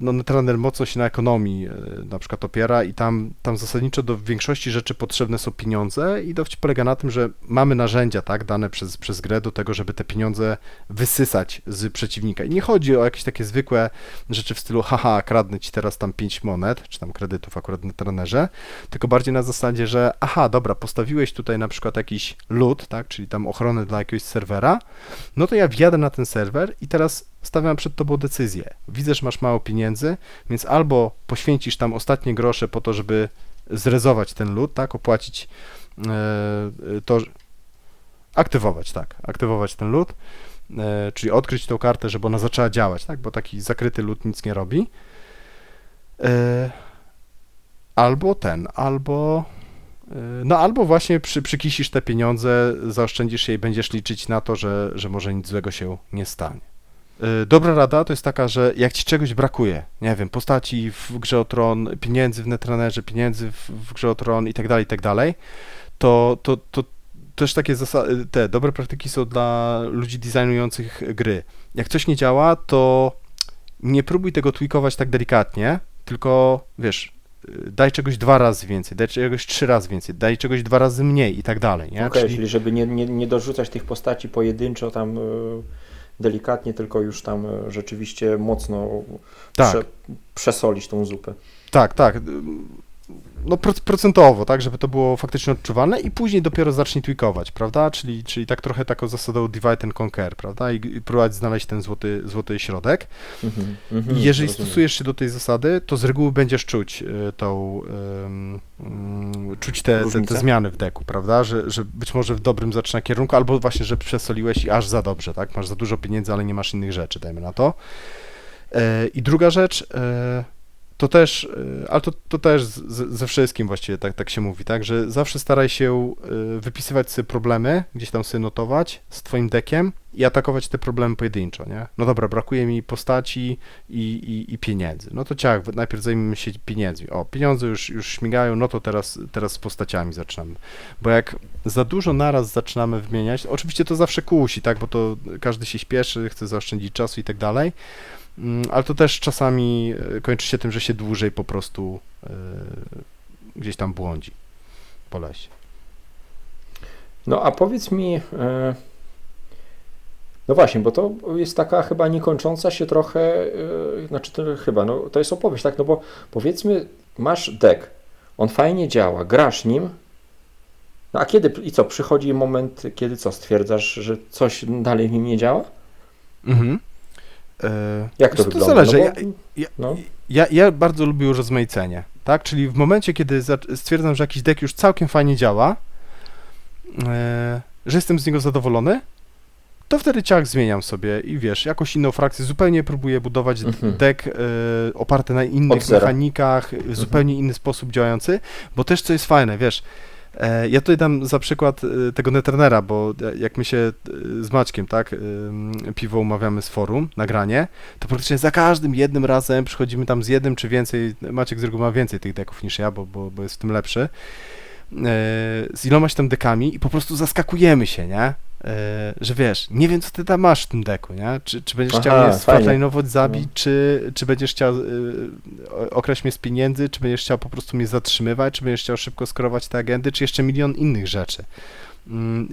no Netrunner mocno się na ekonomii na przykład opiera i tam zasadniczo do większości rzeczy potrzebne są pieniądze i dowcip polega na tym, że mamy narzędzia, tak, dane przez grę do tego, żeby te pieniądze wysysać z przeciwnika. I nie chodzi o jakieś takie zwykłe rzeczy w stylu haha, kradnę ci teraz tam 5 monet, czy tam kredytów akurat w Netrunnerze, tylko bardziej na zasadzie, że aha, dobra, postawiłeś tutaj na przykład jakiś loot, tak, czyli tam ochronę dla jakiegoś serwera, no to ja wjadę na ten serwer i teraz stawiam przed tobą decyzję. Widzę, że masz mało pieniędzy, więc albo poświęcisz tam ostatnie grosze po to, żeby zrezować ten loot, tak, opłacić to, aktywować ten loot, czyli odkryć tą kartę, żeby ona zaczęła działać, tak, bo taki zakryty loot nic nie robi. Albo właśnie przykisisz te pieniądze, zaoszczędzisz je i będziesz liczyć na to, że może nic złego się nie stanie. Dobra rada to jest taka, że jak ci czegoś brakuje, nie wiem, postaci w Grze o Tron, pieniędzy w Netrunnerze, pieniędzy w Grze o Tron i tak dalej, to też takie te dobre praktyki są dla ludzi designujących gry. Jak coś nie działa, to nie próbuj tego tweakować tak delikatnie, tylko wiesz, daj czegoś 2 razy więcej, daj czegoś 3 razy więcej, daj czegoś 2 razy mniej i tak dalej, nie? Okej, czyli żeby nie dorzucać tych postaci pojedynczo tam delikatnie, tylko już tam rzeczywiście mocno Tak. przesolić tą zupę. Tak, tak. No procentowo, tak, żeby to było faktycznie odczuwalne i później dopiero zacznij tweakować, prawda? Czyli tak trochę taką zasadą divide and conquer, prawda? I próbować znaleźć ten złoty środek. I jeżeli rozumiem. stosujesz się do tej zasady, to z reguły będziesz czuć czuć te Różnicę? zmiany w deku, prawda? Że być może w dobrym zaczyna kierunku, albo właśnie, że przesoliłeś i aż za dobrze, tak? Masz za dużo pieniędzy, ale nie masz innych rzeczy, dajmy na to. I druga rzecz, to też, ale to też ze wszystkim właściwie tak się mówi, tak, że zawsze staraj się wypisywać sobie problemy, gdzieś tam sobie notować z twoim deckiem i atakować te problemy pojedynczo, nie? No dobra, brakuje mi postaci i pieniędzy. No to najpierw zajmijmy się pieniędzmi. O, pieniądze już śmigają, no to teraz z postaciami zaczynamy. Bo jak za dużo naraz zaczynamy wymieniać, oczywiście to zawsze kusi, tak, bo to każdy się śpieszy, chce zaoszczędzić czasu i tak dalej, ale to też czasami kończy się tym, że się dłużej po prostu gdzieś tam błądzi po lesie. No a powiedz mi, no właśnie, bo to jest taka chyba niekończąca się trochę, znaczy to chyba, no to jest opowieść, tak, no bo powiedzmy masz deck, on fajnie działa, grasz nim, no a kiedy i co, przychodzi moment, kiedy co, stwierdzasz, że coś dalej w nim nie działa? Mhm. Jak to To wygląda? zależy. No bo, Ja bardzo lubię urozmaicenie, tak? Czyli w momencie, kiedy stwierdzam, że jakiś deck już całkiem fajnie działa, że jestem z niego zadowolony, to wtedy zmieniam sobie i wiesz, jakąś inną frakcję, zupełnie próbuję budować deck oparty na innych mechanikach, zupełnie inny sposób działający, bo też co jest fajne, wiesz, ja tutaj dam za przykład tego Netrunnera, bo jak my się z Maćkiem, tak, piwo umawiamy z forum, nagranie, to praktycznie za każdym jednym razem przychodzimy tam z jednym czy więcej, Maciek z reguły ma więcej tych deków niż ja, bo jest w tym lepszy, z ilomaś tam dekami i po prostu zaskakujemy się, nie? Że wiesz, nie wiem, co ty tam masz w tym deku, nie? Czy będziesz chciał mnie sfatline'ować, zabić, czy będziesz chciał okraść mnie z pieniędzy, czy będziesz chciał po prostu mnie zatrzymywać, czy będziesz chciał szybko skorować te agendy, czy jeszcze milion innych rzeczy.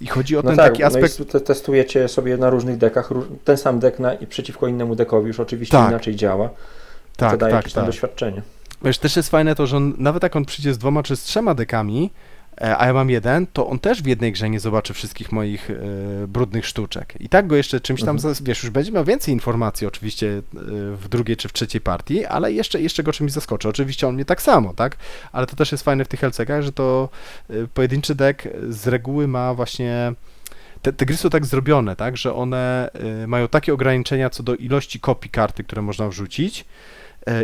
I chodzi o ten taki aspekt... No i testujecie sobie na różnych dekach, ten sam dek przeciwko innemu dekowi już oczywiście inaczej działa. To daje jakieś tam doświadczenie. Wiesz, też jest fajne to, że nawet jak on przyjdzie z 2 czy z 3 dekami, a ja mam 1, to on też w jednej grze nie zobaczy wszystkich moich brudnych sztuczek. I tak go jeszcze czymś tam, wiesz, już będzie miał więcej informacji oczywiście w drugiej czy w trzeciej partii, ale jeszcze go czymś zaskoczy. Oczywiście on mnie tak samo, tak? Ale to też jest fajne w tych LCG-ach, że to pojedynczy deck z reguły ma właśnie... Te gry są tak zrobione, tak, że one mają takie ograniczenia co do ilości kopii karty, które można wrzucić,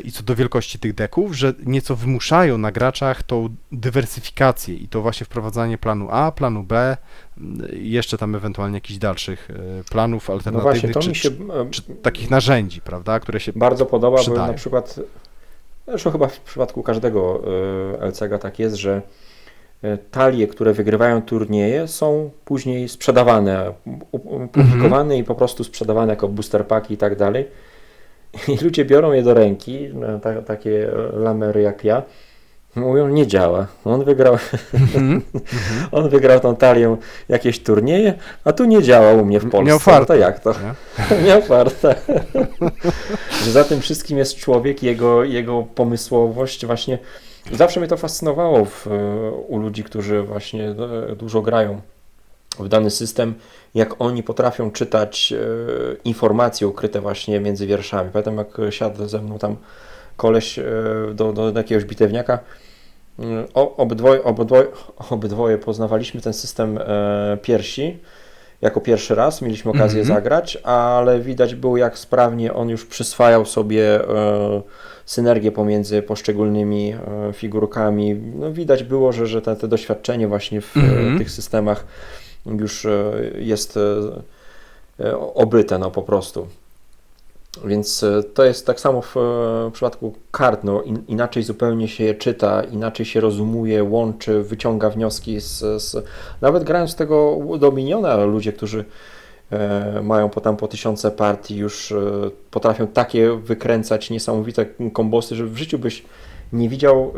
i co do wielkości tych deków, że nieco wymuszają na graczach tą dywersyfikację i to właśnie wprowadzanie planu A, planu B, jeszcze tam ewentualnie jakichś dalszych planów alternatywnych, czy takich narzędzi, prawda, które się bardzo podoba, przydają. Bo na przykład, zresztą chyba w przypadku każdego LCG tak jest, że talie, które wygrywają turnieje, są później sprzedawane, publikowane i po prostu sprzedawane jako booster paki i tak dalej. I ludzie biorą je do ręki, takie lamery jak ja, mówią, nie działa. On wygrał tą talię jakieś turnieje, a tu nie działa u mnie w Polsce. Miał farta. No to jak to? Miał farta. Że za tym wszystkim jest człowiek, jego pomysłowość właśnie. Zawsze mnie to fascynowało u ludzi, którzy właśnie dużo grają w dany system, jak oni potrafią czytać informacje ukryte właśnie między wierszami. Pamiętam, jak siadł ze mną tam koleś do jakiegoś bitewniaka. Obydwoje poznawaliśmy ten system piersi jako pierwszy raz, mieliśmy okazję zagrać, ale widać było, jak sprawnie on już przyswajał sobie synergię pomiędzy poszczególnymi figurkami. No, widać było, że te doświadczenie właśnie w tych systemach już jest obyte, no po prostu. Więc to jest tak samo w przypadku kart, no inaczej zupełnie się je czyta, inaczej się rozumuje, łączy, wyciąga wnioski nawet grając tego Dominiona, ludzie, którzy mają po 1000 partii, już potrafią takie wykręcać niesamowite kombosy, że w życiu byś nie widział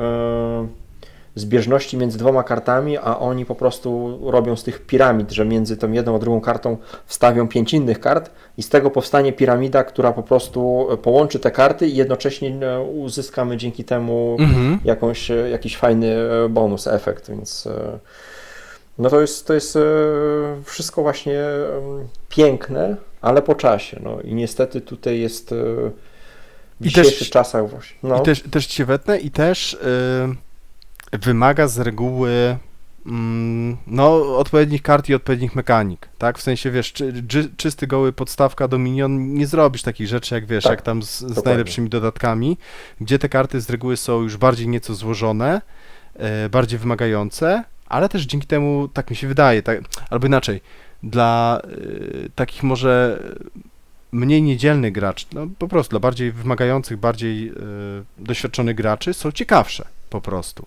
zbieżności między dwoma kartami, a oni po prostu robią z tych piramid, że między tą jedną a drugą kartą wstawią 5 innych kart i z tego powstanie piramida, która po prostu połączy te karty i jednocześnie uzyskamy dzięki temu jakiś fajny bonus, efekt, więc no to jest wszystko właśnie piękne, ale po czasie, no i niestety tutaj jest w dzisiejszych czasach właśnie. No. I też ci się wetnę i też wymaga z reguły no, odpowiednich kart i odpowiednich mechanik, tak? W sensie, wiesz, czysty goły podstawka Dominion, nie zrobisz takich rzeczy, jak wiesz, tak, jak tam z najlepszymi dodatkami, gdzie te karty z reguły są już bardziej nieco złożone, bardziej wymagające, ale też dzięki temu, tak mi się wydaje, tak, albo inaczej, dla takich może mniej niedzielnych graczy, no po prostu dla bardziej wymagających, bardziej doświadczonych graczy są ciekawsze po prostu.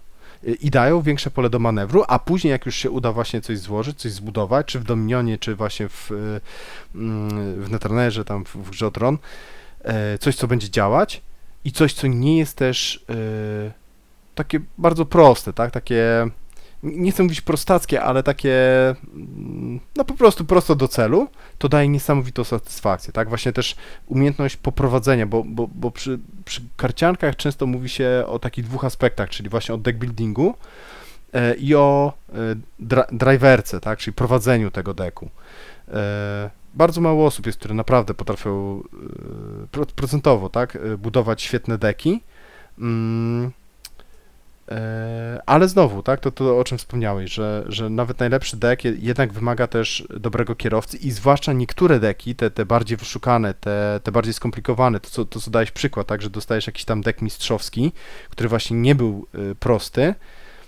I dają większe pole do manewru, a później jak już się uda właśnie coś złożyć, coś zbudować, czy w Dominionie, czy właśnie w Netrunnerze, tam w grze o Tron, coś, co będzie działać i coś, co nie jest też takie bardzo proste, tak, takie, nie chcę mówić prostackie, ale takie, no po prostu prosto do celu, to daje niesamowitą satysfakcję, tak, właśnie też umiejętność poprowadzenia, bo przy karciankach często mówi się o takich dwóch aspektach, czyli właśnie o deckbuildingu i o driverce, tak, czyli prowadzeniu tego decku. Bardzo mało osób jest, które naprawdę potrafią procentowo, tak, budować świetne deki, ale znowu, tak, to o czym wspomniałeś, że nawet najlepszy deck jednak wymaga też dobrego kierowcy i zwłaszcza niektóre deki, te bardziej wyszukane, te bardziej skomplikowane, to co dałeś przykład, tak, że dostajesz jakiś tam deck mistrzowski, który właśnie nie był prosty,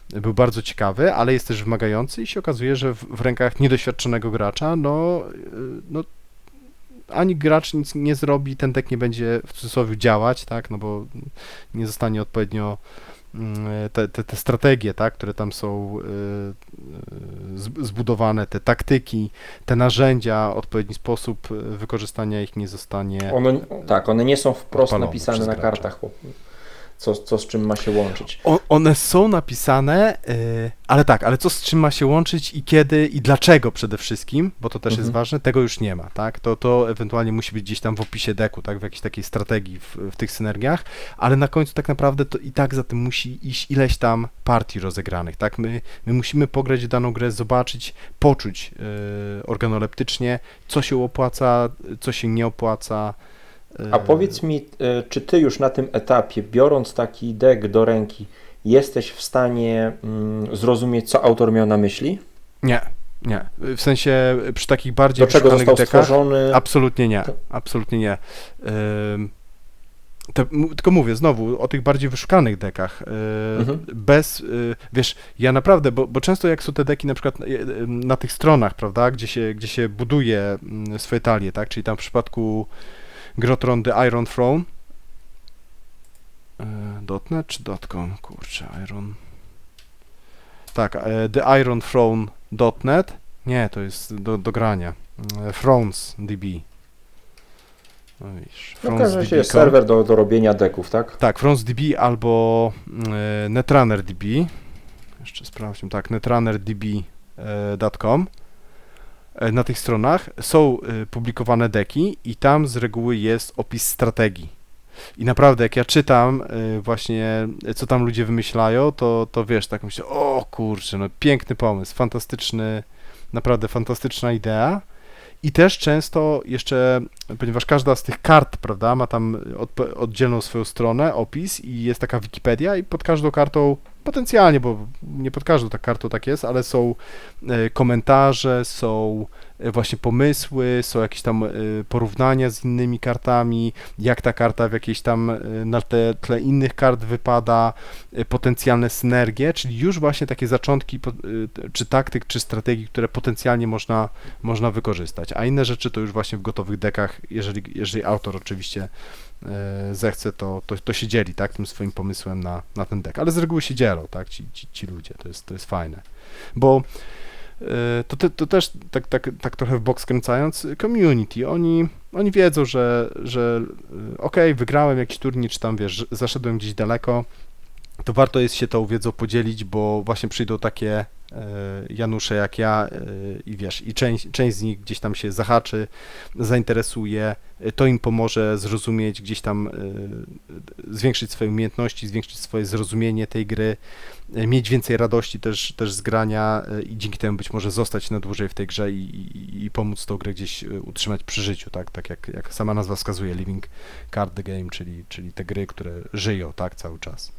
był bardzo ciekawy, ale jest też wymagający i się okazuje, że w rękach niedoświadczonego gracza, no ani gracz nic nie zrobi, ten deck nie będzie w cudzysłowie działać, tak, no bo nie zostanie odpowiednio te strategie, tak, które tam są zbudowane, te taktyki, te narzędzia, odpowiedni sposób wykorzystania ich nie zostanie. One nie są wprost napisane na gracza. kartach, co z czym ma się łączyć. One są napisane, ale co z czym ma się łączyć i kiedy i dlaczego przede wszystkim, bo to też jest ważne, tego już nie ma, tak? To ewentualnie musi być gdzieś tam w opisie deku, tak? W jakiejś takiej strategii w tych synergiach, ale na końcu tak naprawdę to i tak za tym musi iść ileś tam partii rozegranych, tak? My musimy pograć w daną grę, zobaczyć, poczuć organoleptycznie, co się opłaca, co się nie opłaca. A powiedz mi, czy ty już na tym etapie, biorąc taki deck do ręki, jesteś w stanie zrozumieć, co autor miał na myśli? Nie. W sensie przy takich bardziej do czego wyszukanych został dekach stworzony? absolutnie nie. Absolutnie nie. Tylko mówię znowu o tych bardziej wyszukanych dekach. Bez, wiesz, ja naprawdę, bo często jak są te deki na przykład na tych stronach, prawda, gdzie się buduje swoje talie, tak, czyli tam w przypadku Gry o Tron The Iron Throne .net czy .com? Kurczę, Iron... Tak, theironthrone.net. Nie, to jest do grania. Thrones DB. No widzisz, W każdym razie jest serwer do robienia deków, tak? Tak, Thrones DB albo Netrunner DB. Jeszcze sprawdźmy, tak, netrunner.db.com. Na tych stronach są publikowane deki i tam z reguły jest opis strategii. I naprawdę, jak ja czytam właśnie, co tam ludzie wymyślają, to wiesz, tak myślę, o kurczę, no piękny pomysł, fantastyczny, naprawdę fantastyczna idea. I też często jeszcze, ponieważ każda z tych kart, prawda, ma tam oddzielną swoją stronę, opis i jest taka Wikipedia i pod każdą kartą, potencjalnie, bo nie pod każdą kartą tak jest, ale są komentarze, są właśnie pomysły, są jakieś tam porównania z innymi kartami, jak ta karta w jakiejś tam na tle innych kart wypada, potencjalne synergie, czyli już właśnie takie zaczątki czy taktyk, czy strategii, które potencjalnie można wykorzystać, a inne rzeczy to już właśnie w gotowych dekach, jeżeli autor oczywiście zechce, to się dzieli, tak, tym swoim pomysłem na ten deck, ale z reguły się dzielą, tak, ci ludzie, to jest fajne, bo to też tak trochę w bok skręcając, community, oni wiedzą, że okej, wygrałem jakiś turniej, czy tam, wiesz, zaszedłem gdzieś daleko, to warto jest się tą wiedzą podzielić, bo właśnie przyjdą takie Janusze jak ja i wiesz, i część z nich gdzieś tam się zahaczy, zainteresuje, to im pomoże zrozumieć, gdzieś tam zwiększyć swoje umiejętności, zwiększyć swoje zrozumienie tej gry, mieć więcej radości też z grania i dzięki temu być może zostać na dłużej w tej grze i pomóc tą grę gdzieś utrzymać przy życiu, tak jak sama nazwa wskazuje, Living Card Game, czyli te gry, które żyją, tak, cały czas.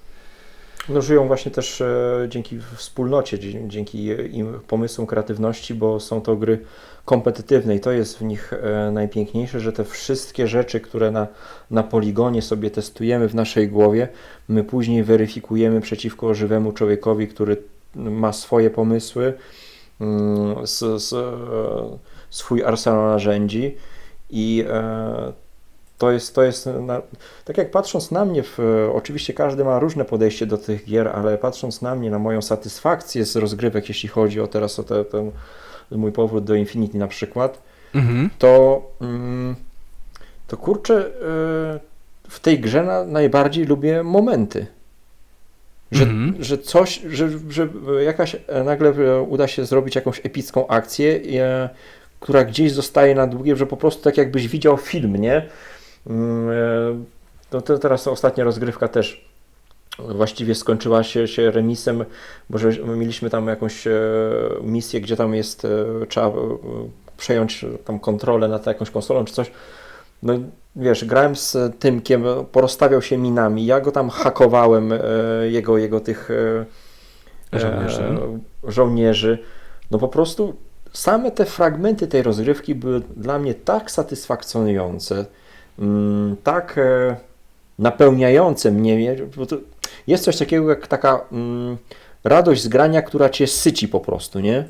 No, żyją właśnie też dzięki wspólnocie, dzięki im pomysłom, kreatywności, bo są to gry kompetytywne i to jest w nich najpiękniejsze, że te wszystkie rzeczy, które na poligonie sobie testujemy w naszej głowie, my później weryfikujemy przeciwko żywemu człowiekowi, który ma swoje pomysły, swój arsenał narzędzi i to jest tak jak patrząc na mnie, oczywiście każdy ma różne podejście do tych gier, ale patrząc na mnie, na moją satysfakcję z rozgrywek, jeśli chodzi o teraz o ten mój powrót do Infinity na przykład, to kurczę, w tej grze najbardziej lubię momenty. Że coś, że jakaś nagle uda się zrobić jakąś epicką akcję, która gdzieś zostaje na długie, że po prostu tak jakbyś widział film, nie? To teraz ostatnia rozgrywka też właściwie skończyła się remisem, bo że mieliśmy tam jakąś misję, gdzie tam jest, trzeba przejąć tam kontrolę nad jakąś konsolą czy coś. No wiesz, grałem z Tymkiem, porozstawiał się minami, ja go tam hakowałem, jego tych żołnierzy. No po prostu same te fragmenty tej rozgrywki były dla mnie tak satysfakcjonujące, tak napełniające mnie, bo to jest coś takiego jak taka radość z grania, która cię syci po prostu, nie?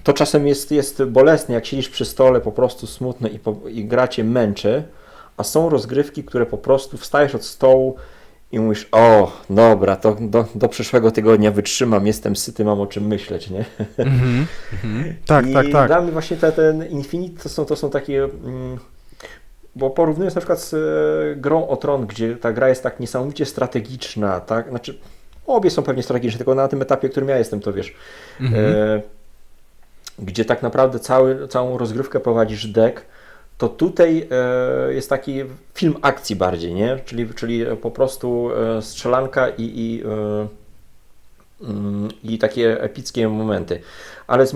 To czasem jest bolesne, jak siedzisz przy stole po prostu smutno i gra cię męczy, a są rozgrywki, które po prostu wstajesz od stołu i mówisz, o, dobra, to do przyszłego tygodnia wytrzymam, jestem syty, mam o czym myśleć, nie? Tak. Dla mnie właśnie ten Infinite to są takie... Bo porównując na przykład z grą o Tron, gdzie ta gra jest tak niesamowicie strategiczna, tak? Znaczy, obie są pewnie strategiczne, tylko na tym etapie, w którym ja jestem, to wiesz, gdzie tak naprawdę całą rozgrywkę prowadzisz deck, to tutaj jest taki film akcji bardziej, nie? Czyli po prostu strzelanka i takie epickie momenty. Ale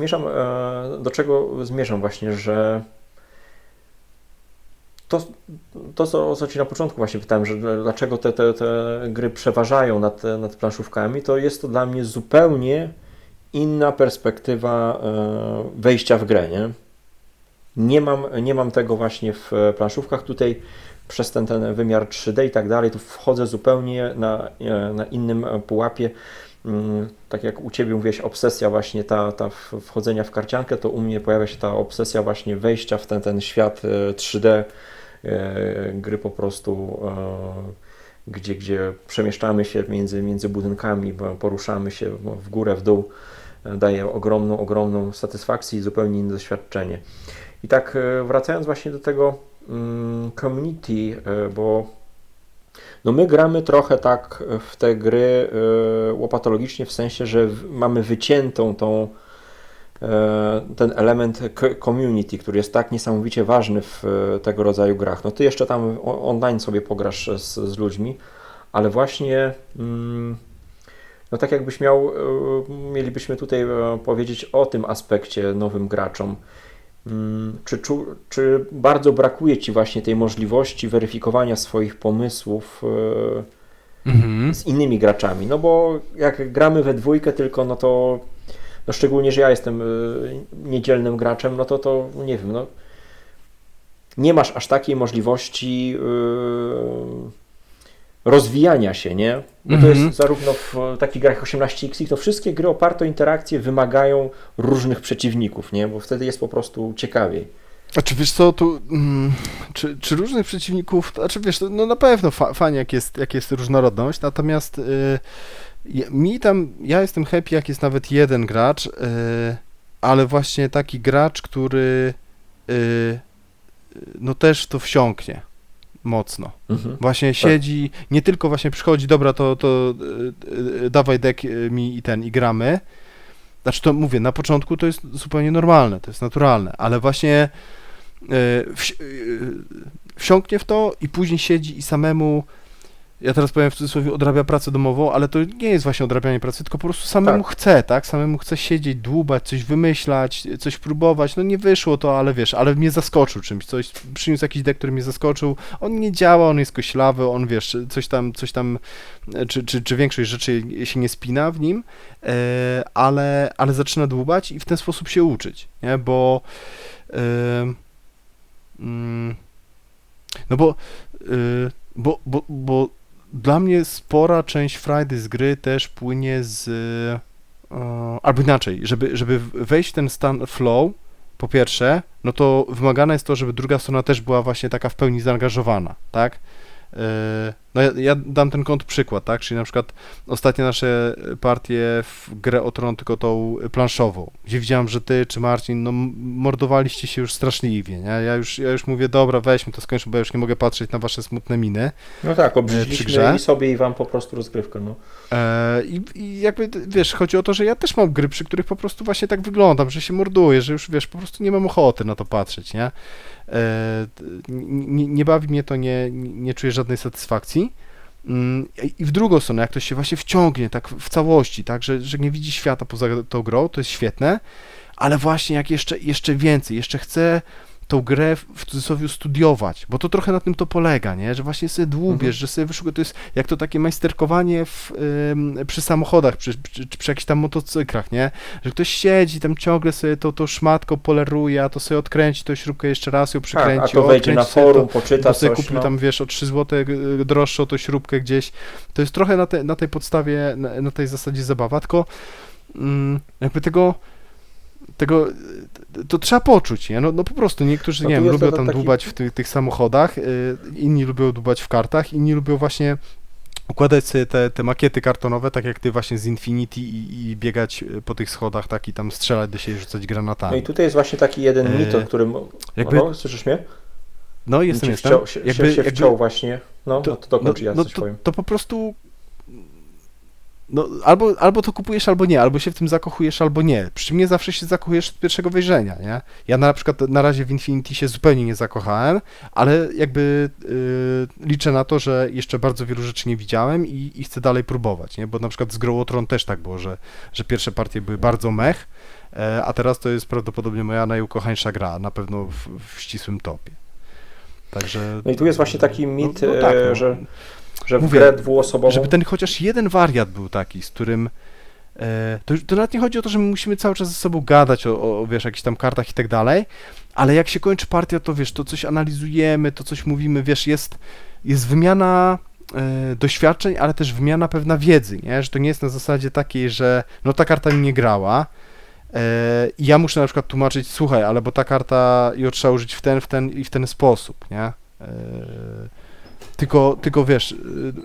do czego zmierzam właśnie, że to, co Ci na początku właśnie pytałem, że dlaczego te gry przeważają nad planszówkami, to jest to dla mnie zupełnie inna perspektywa wejścia w grę, nie? Nie mam tego właśnie w planszówkach. Tutaj przez ten wymiar 3D i tak dalej, tu wchodzę zupełnie na innym pułapie. Tak jak u Ciebie mówiłeś, obsesja właśnie ta wchodzenia w karciankę, to u mnie pojawia się ta obsesja właśnie wejścia w ten świat 3D gry po prostu, gdzie przemieszczamy się między budynkami, poruszamy się w górę, w dół, daje ogromną satysfakcję i zupełnie inne doświadczenie. I tak wracając właśnie do tego community, bo no my gramy trochę tak w te gry łopatologicznie, w sensie, że mamy wyciętą ten element community, który jest tak niesamowicie ważny w tego rodzaju grach. No ty jeszcze tam online sobie pograsz z ludźmi, ale właśnie no tak jakbyś mielibyśmy tutaj powiedzieć o tym aspekcie nowym graczom. Czy bardzo brakuje Ci właśnie tej możliwości weryfikowania swoich pomysłów z innymi graczami? No bo jak gramy we dwójkę tylko, no to no szczególnie, że ja jestem niedzielnym graczem, no to nie wiem, no nie masz aż takiej możliwości rozwijania się, nie? Bo to jest zarówno w takich grach 18X, to wszystkie gry oparte o interakcje wymagają różnych przeciwników, nie? Bo wtedy jest po prostu ciekawiej. A czy wiesz co, tu, czy różnych przeciwników, znaczy wiesz, no na pewno fajnie jak jest różnorodność, natomiast ja jestem happy jak jest nawet jeden gracz, ale właśnie taki gracz, który no też to wsiąknie. mocno. Mhm. Właśnie siedzi, nie tylko właśnie przychodzi, dobra, to dawaj deck mi i gramy. Znaczy to mówię, na początku to jest zupełnie normalne, to jest naturalne, ale właśnie wsiąknie w to i później siedzi i samemu, ja teraz powiem w cudzysłowie, odrabia pracę domową, ale to nie jest właśnie odrabianie pracy, tylko po prostu samemu chce, tak? Samemu chce siedzieć, dłubać, coś wymyślać, coś próbować. No nie wyszło to, ale wiesz, ale mnie zaskoczył czymś, przyniósł jakiś deck, który mnie zaskoczył. On nie działa, on jest koślawy, on wiesz, coś tam, czy większość rzeczy się nie spina w nim, ale zaczyna dłubać i w ten sposób się uczyć, nie? Bo no bo dla mnie spora część frajdy z gry też płynie albo inaczej, żeby wejść w ten stan flow, po pierwsze, no to wymagane jest to, żeby druga strona też była właśnie taka w pełni zaangażowana, tak? No ja dam ten kontrprzykład, tak? Czyli na przykład ostatnie nasze partie w grę o Tron, tylko tą planszową, gdzie widziałem, że ty czy Marcin, no mordowaliście się już straszliwie, nie? Ja już mówię, dobra, weźmy to skończmy, bo ja już nie mogę patrzeć na wasze smutne miny. No tak, przy obrzydliśmy grze. i sobie i wam po prostu rozgrywkę, no. I jakby, wiesz, chodzi o to, że ja też mam gry, przy których po prostu właśnie tak wyglądam, że się morduję, że już, wiesz, po prostu nie mam ochoty na to patrzeć, nie? Nie bawi mnie to, nie czuję żadnej satysfakcji. I w drugą stronę, jak ktoś się właśnie wciągnie tak w całości, tak, że nie widzi świata poza tą grą, to jest świetne, ale właśnie jak jeszcze więcej, jeszcze chce tą grę w cudzysłowie studiować, bo to trochę na tym to polega, nie? Że właśnie sobie dłubiesz, że sobie wyszukujesz, to jest jak to takie majsterkowanie przy samochodach, przy jakichś tam motocyklach, nie? Że ktoś siedzi tam ciągle sobie tą szmatką poleruje, a to sobie odkręci tą śrubkę jeszcze raz, ją przykręci, Tak, a to wejdzie na forum, poczyta to sobie coś, kupił no. tam, wiesz, o 3 zł droższą tą śrubkę gdzieś. To jest trochę na tej podstawie, na tej zasadzie zabawa, tylko jakby tego to trzeba poczuć, nie? No po prostu niektórzy, No nie tu wiem, jest lubią to tam taki- dłubać w tych samochodach, inni lubią dłubać w kartach, inni lubią właśnie układać sobie te makiety kartonowe, tak jak ty właśnie z Infinity i biegać po tych schodach, tak, i tam strzelać do siebie, rzucać No granatami. i tutaj jest właśnie taki jeden mit, o którym... jakby- No, słyszysz mnie? No jestem. Się wciął właśnie. No to dokończ, ja coś powiem. To po prostu no, albo to kupujesz, albo nie, albo się w tym zakochujesz, albo nie. Przy czym nie zawsze się zakochujesz od pierwszego wejrzenia, nie? Ja na przykład na razie w Infinity się zupełnie nie zakochałem, ale jakby liczę na to, że jeszcze bardzo wielu rzeczy nie widziałem i chcę dalej próbować, nie? Bo na przykład z Grą o Tron też tak było, że pierwsze partie były bardzo mech, a teraz to jest prawdopodobnie moja najukochańsza gra, na pewno w ścisłym topie. Także... No i tu jest właśnie taki mit, tak, że w mówię, grę dwuosobową... żeby ten chociaż jeden wariat był taki, z którym to nawet nie chodzi o to, że my musimy cały czas ze sobą gadać o wiesz, jakichś tam kartach i tak dalej, ale jak się kończy partia, to wiesz, to coś analizujemy, to coś mówimy, wiesz, jest wymiana doświadczeń, ale też wymiana pewna wiedzy, nie? Że to nie jest na zasadzie takiej, że no ta karta mi nie grała i ja muszę na przykład tłumaczyć, słuchaj, ale bo ta karta ją trzeba użyć w ten i w ten sposób, nie? Tylko wiesz,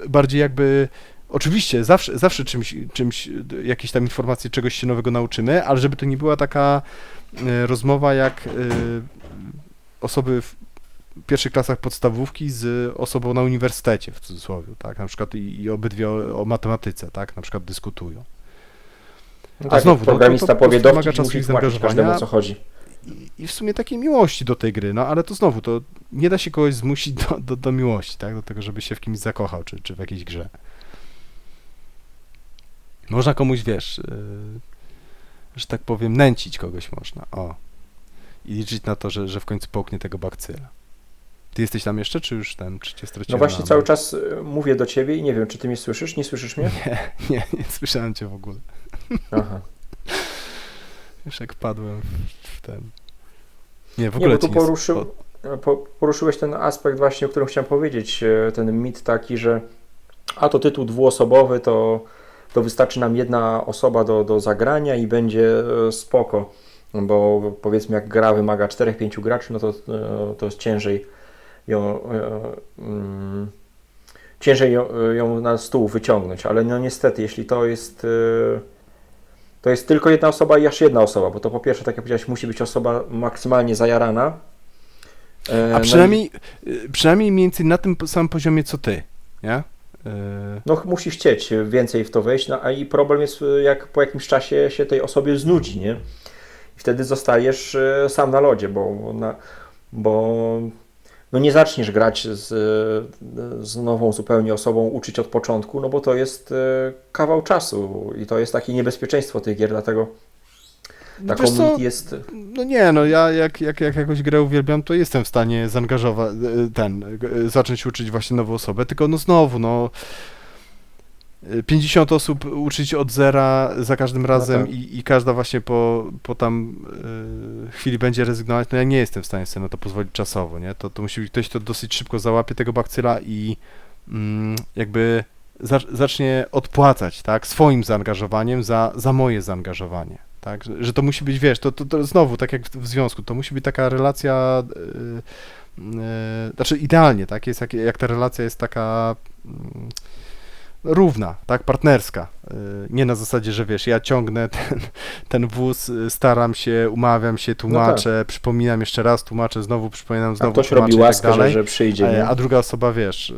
bardziej jakby, oczywiście zawsze czymś, jakieś tam informacje, czegoś się nowego nauczymy, ale żeby to nie była taka rozmowa jak osoby w pierwszych klasach podstawówki z osobą na uniwersytecie, w cudzysłowie, tak, na przykład i obydwie o matematyce, tak, na przykład dyskutują. No A tak, znowu, programista to powie wymaga dowcip, czasu musi i tłumaczyć zaangażowania. każdemu, o co chodzi. I w sumie takiej miłości do tej gry, no ale to znowu, to nie da się kogoś zmusić do miłości, tak, do tego, żeby się w kimś zakochał, czy w jakiejś grze. Można komuś, wiesz, że tak powiem, nęcić kogoś można, o. I liczyć na to, że w końcu połknie tego bakcyla. Ty jesteś tam jeszcze, czy już czy cię No straciłem? właśnie cały czas mówię do ciebie i nie wiem, czy ty mnie słyszysz? Nie słyszysz mnie? Nie słyszałem cię w ogóle. Aha. Już jak padłem w ten... Nie, w Nie, ogóle bo tu ci poruszyłeś ten aspekt właśnie, o którym chciałem powiedzieć, ten mit taki, że to tytuł dwuosobowy, to wystarczy nam jedna osoba do zagrania i będzie spoko, bo powiedzmy jak gra wymaga 4-5 graczy, no to jest ciężej ją na stół wyciągnąć, ale no niestety, jeśli to jest tylko jedna osoba i aż jedna osoba, bo to po pierwsze, tak jak powiedziałeś, musi być osoba maksymalnie zajarana, A przynajmniej mniej więcej na tym samym poziomie co ty, nie? No musisz chcieć więcej w to wejść, no a i problem jest, jak po jakimś czasie się tej osobie znudzi, nie? I wtedy zostajesz sam na lodzie, bo no nie zaczniesz grać z nową zupełnie osobą, uczyć od początku, no bo to jest kawał czasu i to jest takie niebezpieczeństwo tych gier, dlatego ta Wiesz co? community jest... No nie, no ja jak jakąś grę uwielbiam, to jestem w stanie zaangażować, zacząć uczyć właśnie nową osobę, tylko no znowu, no 50 osób uczyć od zera za każdym razem tak. i każda właśnie po tam chwili będzie rezygnować, no ja nie jestem w stanie sobie na to pozwolić czasowo, nie? To musi być ktoś, kto dosyć szybko załapie tego bakcyla i jakby zacznie odpłacać, tak, swoim zaangażowaniem za moje zaangażowanie. Tak, że to musi być, wiesz, to znowu, tak jak w związku, to musi być taka relacja, znaczy idealnie, tak, jest jak ta relacja jest taka równa, tak, partnerska, nie na zasadzie, że wiesz, ja ciągnę ten wóz, staram się, umawiam się, tłumaczę, przypominam jeszcze raz, tłumaczę, znowu przypominam, znowu ktoś tłumaczę robi i tak łaskę, dalej, że przyjdzie, nie? a druga osoba, wiesz,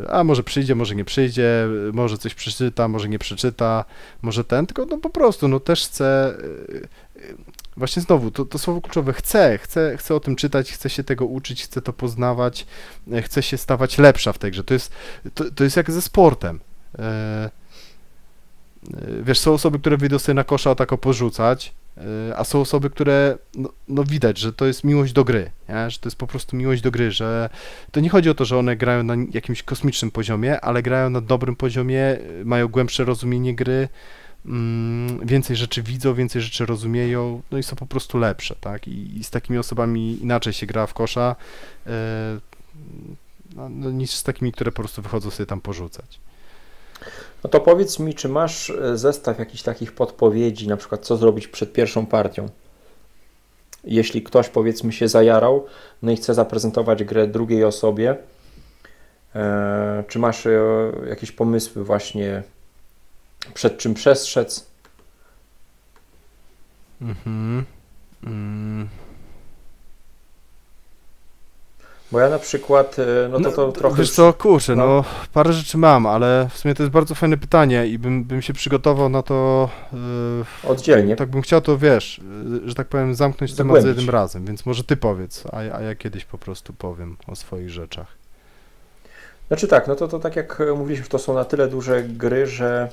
a może przyjdzie, może nie przyjdzie, może coś przeczyta, może nie przeczyta, może tylko no po prostu, no też chcę, właśnie znowu, to słowo kluczowe, chcę o tym czytać, chcę się tego uczyć, chcę to poznawać, chcę się stawać lepsza w tej grze, to jest jak ze sportem. Wiesz, są osoby, które wyjdą sobie na kosza tak porzucać, a są osoby, które no widać, że to jest miłość do gry, nie? Że to jest po prostu miłość do gry, że to nie chodzi o to, że one grają na jakimś kosmicznym poziomie, ale grają na dobrym poziomie, mają głębsze rozumienie gry, więcej rzeczy widzą, więcej rzeczy rozumieją, no i są po prostu lepsze, tak? I z takimi osobami inaczej się gra w kosza, niż z takimi, które po prostu wychodzą sobie tam porzucać. No to powiedz mi, czy masz zestaw jakichś takich podpowiedzi, na przykład co zrobić przed pierwszą partią? Jeśli ktoś, powiedzmy, się zajarał, no i chce zaprezentować grę drugiej osobie, czy masz jakieś pomysły właśnie, przed czym przestrzec? Bo ja na przykład, no to trochę... Wiesz co, kurczę, no parę rzeczy mam, ale w sumie to jest bardzo fajne pytanie i bym się przygotował na to oddzielnie. Tak bym chciał to, wiesz, że tak powiem, zamknąć temat za jednym razem, więc może ty powiedz, a ja kiedyś po prostu powiem o swoich rzeczach. Znaczy tak, no to tak jak mówiliśmy, to są na tyle duże gry, że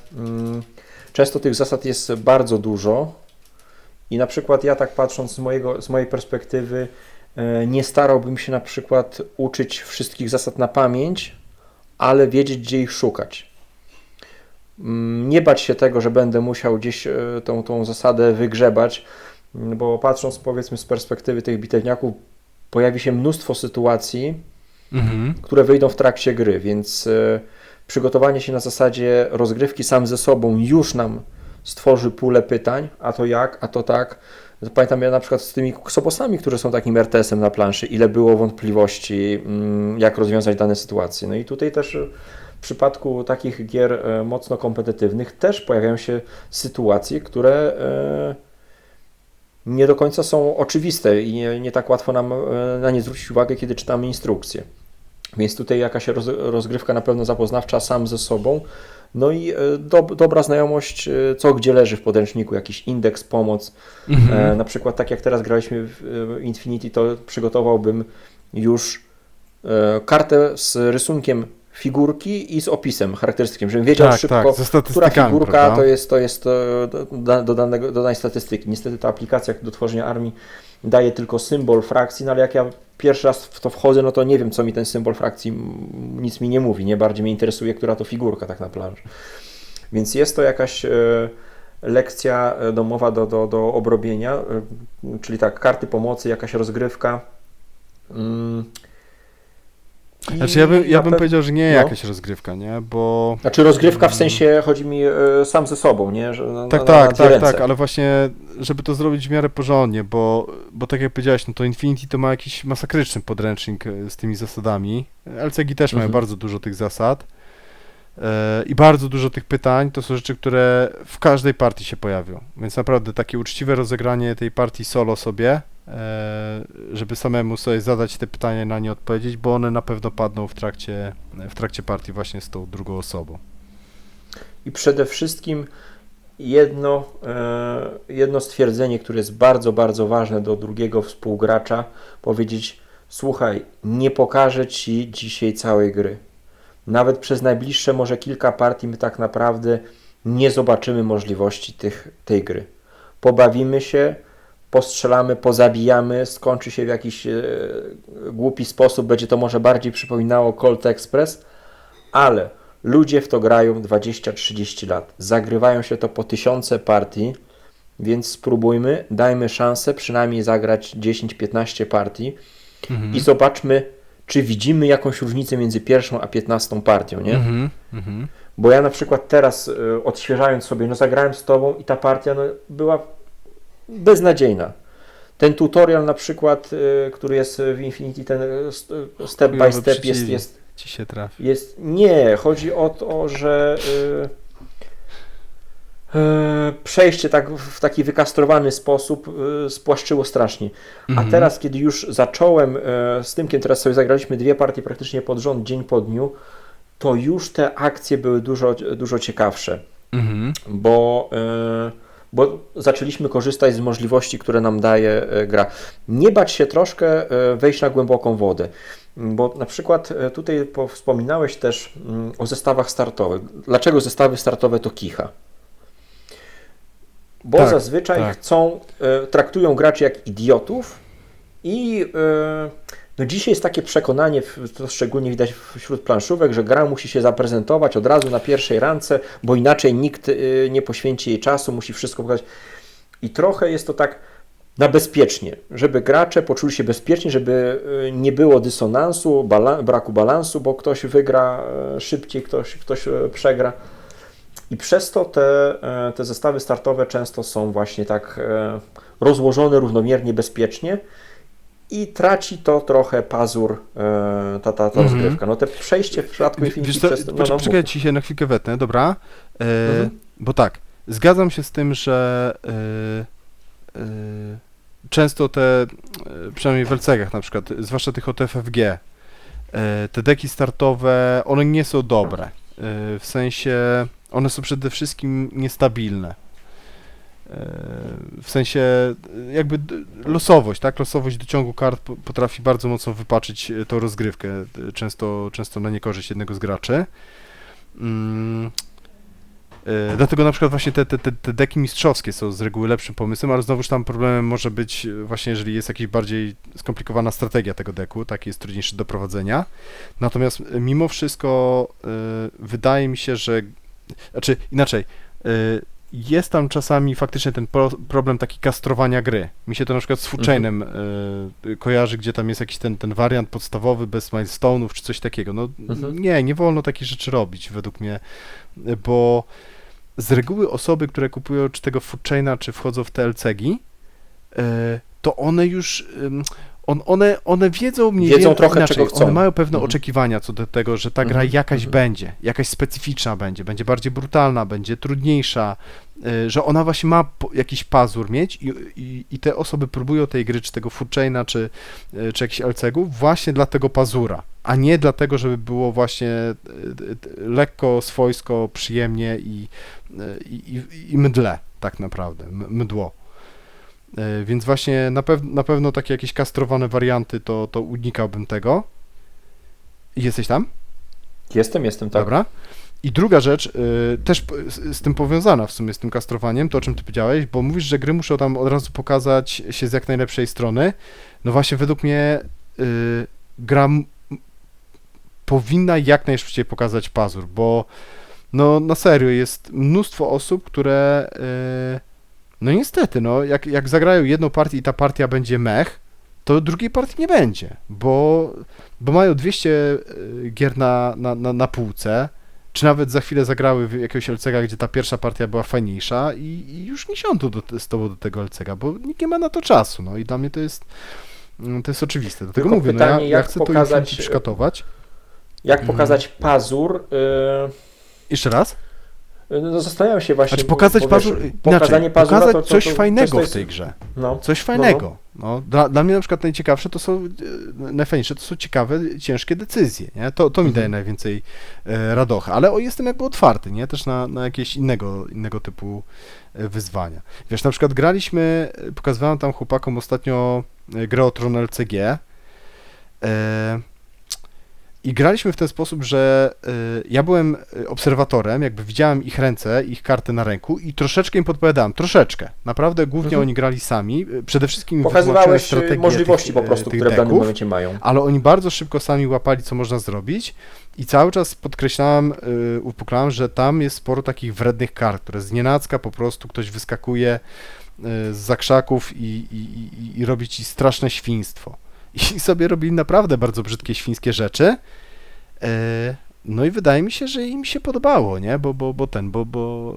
często tych zasad jest bardzo dużo i na przykład ja tak patrząc z mojej perspektywy nie starałbym się na przykład uczyć wszystkich zasad na pamięć, ale wiedzieć, gdzie ich szukać. Nie bać się tego, że będę musiał gdzieś tą zasadę wygrzebać, bo patrząc powiedzmy z perspektywy tych bitewniaków, pojawi się mnóstwo sytuacji, które wyjdą w trakcie gry, więc przygotowanie się na zasadzie rozgrywki sam ze sobą już nam stworzy pulę pytań, a to jak, a to tak. Pamiętam ja na przykład z tymi Xobosami, które są takim RTS-em na planszy, ile było wątpliwości, jak rozwiązać dane sytuacje. No i tutaj też w przypadku takich gier mocno kompetytywnych też pojawiają się sytuacje, które nie do końca są oczywiste i nie tak łatwo nam na nie zwrócić uwagę, kiedy czytamy instrukcje. Więc tutaj jakaś rozgrywka na pewno zapoznawcza sam ze sobą. No i dobra znajomość, co gdzie leży w podręczniku, jakiś indeks, pomoc. Na przykład tak jak teraz graliśmy w Infinity, to przygotowałbym już kartę z rysunkiem figurki i z opisem charakterystycznym, żebym wiedział szybko, która figurka prawda? to jest do danej statystyki. Niestety ta aplikacja do tworzenia armii daje tylko symbol frakcji, no ale jak ja pierwszy raz w to wchodzę, no to nie wiem, co mi ten symbol frakcji nic mi nie mówi, nie bardziej mnie interesuje, która to figurka tak na planszy. Więc jest to jakaś lekcja domowa do obrobienia, czyli tak, karty pomocy, jakaś rozgrywka. Znaczy ja bym powiedział, że nie jakaś rozgrywka, nie, bo... Znaczy rozgrywka w sensie, chodzi mi sam ze sobą, nie? Że Tak, ale właśnie, żeby to zrobić w miarę porządnie, bo tak jak powiedziałeś, no to Infinity to ma jakiś masakryczny podręcznik z tymi zasadami. LCG też mają bardzo dużo tych zasad i bardzo dużo tych pytań, to są rzeczy, które w każdej partii się pojawią, więc naprawdę takie uczciwe rozegranie tej partii solo sobie żeby samemu sobie zadać te pytania, na nie odpowiedzieć, bo one na pewno padną w trakcie partii właśnie z tą drugą osobą. I przede wszystkim jedno stwierdzenie, które jest bardzo, bardzo ważne do drugiego współgracza, powiedzieć: słuchaj, nie pokażę Ci dzisiaj całej gry. Nawet przez najbliższe może kilka partii my tak naprawdę nie zobaczymy możliwości tej gry. Pobawimy się, postrzelamy, pozabijamy, skończy się w jakiś głupi sposób, będzie to może bardziej przypominało Colt Express, ale ludzie w to grają 20-30 lat. Zagrywają się to po 1000 partii, więc spróbujmy, dajmy szansę przynajmniej zagrać 10-15 partii i zobaczmy, czy widzimy jakąś różnicę między pierwszą a 15 partią, nie? Bo ja na przykład teraz, odświeżając sobie, no zagrałem z Tobą i ta partia była beznadziejna. Ten tutorial na przykład, który jest w Infinity, ten step by step jest Ci się trafi. Nie, chodzi o to, że przejście w taki wykastrowany sposób spłaszczyło strasznie. A teraz, kiedy już zacząłem z Tymkiem, teraz sobie zagraliśmy 2 partie praktycznie pod rząd, dzień po dniu, to już te akcje były dużo ciekawsze, bo zaczęliśmy korzystać z możliwości, które nam daje gra. Nie bać się troszkę wejść na głęboką wodę, bo na przykład tutaj wspominałeś też o zestawach startowych. Dlaczego zestawy startowe to kicha? Bo Tak, zazwyczaj tak. traktują graczy jak idiotów i no dzisiaj jest takie przekonanie, to szczególnie widać wśród planszówek, że gra musi się zaprezentować od razu na pierwszej randce, bo inaczej nikt nie poświęci jej czasu, musi wszystko pokazać. I trochę jest to tak na bezpiecznie, żeby gracze poczuli się bezpiecznie, żeby nie było dysonansu, braku balansu, bo ktoś wygra szybciej, ktoś przegra. I przez to te zestawy startowe często są właśnie tak rozłożone równomiernie, bezpiecznie i traci to trochę pazur ta rozgrywka. No te przejście w przypadku Infinity przez... Poczekaj, ci się na chwilkę wetnę, dobra? Bo tak, zgadzam się z tym, że często przynajmniej w LCG-ach na przykład, zwłaszcza tych od FFG, te deki startowe, one nie są dobre. W sensie, one są przede wszystkim niestabilne. W sensie jakby losowość, tak? Losowość dociągu kart potrafi bardzo mocno wypaczyć tą rozgrywkę, często na niekorzyść jednego z graczy. Dlatego na przykład właśnie te deki mistrzowskie są z reguły lepszym pomysłem, ale znowuż tam problemem może być właśnie, jeżeli jest jakaś bardziej skomplikowana strategia tego deku, taki jest trudniejszy do prowadzenia. Natomiast mimo wszystko wydaje mi się, że... Znaczy inaczej, jest tam czasami faktycznie ten problem taki kastrowania gry. Mi się to na przykład z Food Chainem kojarzy, gdzie tam jest jakiś ten wariant podstawowy bez milestone'ów czy coś takiego. No nie wolno takich rzeczy robić według mnie, bo z reguły osoby, które kupują czy tego Food Chaina, czy wchodzą w te LCG, to one już... One wiedzą mniej więcej trochę, inaczej. czego chcą. One mają pewne oczekiwania co do tego, że ta gra jakaś będzie, jakaś specyficzna będzie bardziej brutalna, będzie trudniejsza, że ona właśnie ma jakiś pazur mieć i te osoby próbują tej gry, czy tego Food Chaina, czy jakichś LCG-ów właśnie dla tego pazura, a nie dlatego, żeby było właśnie lekko, swojsko, przyjemnie i mdle tak naprawdę, mdło. Więc właśnie na pewno takie jakieś kastrowane warianty, to unikałbym tego. Jesteś tam? Jestem, tak. Dobra. I druga rzecz, też z tym powiązana w sumie z tym kastrowaniem, to o czym ty powiedziałeś, bo mówisz, że gry muszą tam od razu pokazać się z jak najlepszej strony. No właśnie według mnie gra powinna jak najszybciej pokazać pazur, bo no na serio jest mnóstwo osób, które... No niestety, no, jak zagrają jedną partię i ta partia będzie mech, to drugiej partii nie będzie, bo mają 200 gier na półce, czy nawet za chwilę zagrały w jakiegoś LCG, gdzie ta pierwsza partia była fajniejsza i już nie siądą z tobą do tego LCG, bo nikt nie ma na to czasu, no i dla mnie to jest oczywiste. Dlatego Tylko mówię, pytanie, ja chcę to Infinity przygotować. Jak pokazać pazur? Jeszcze raz? No zastanawiam się właśnie, Znaczy pokazać pazur, pokazanie pazura pokazać coś fajnego często w tej grze. No. Coś fajnego. No, dla mnie na przykład najciekawsze to są, najfajniejsze to są ciekawe, ciężkie decyzje, nie? To mi daje najwięcej radochy, ale jestem jakby otwarty, nie? Też na jakieś innego typu wyzwania. Wiesz, na przykład pokazywałem tam chłopakom ostatnio grę o Tron LCG i graliśmy w ten sposób, że ja byłem obserwatorem, jakby widziałem ich ręce, ich karty na ręku i troszeczkę im podpowiadałem, troszeczkę. Naprawdę głównie oni grali sami, przede wszystkim im wytłumaczyłem pokazywałeś strategię możliwości po prostu, tych które w danym decków, momencie mają. ale oni bardzo szybko sami łapali, co można zrobić i cały czas podkreślałem, uwypuklałem, że tam jest sporo takich wrednych kart, które znienacka po prostu ktoś wyskakuje zza krzaków i robi ci straszne świństwo. I sobie robili naprawdę bardzo brzydkie, świńskie rzeczy. No i wydaje mi się, że im się podobało, nie? Bo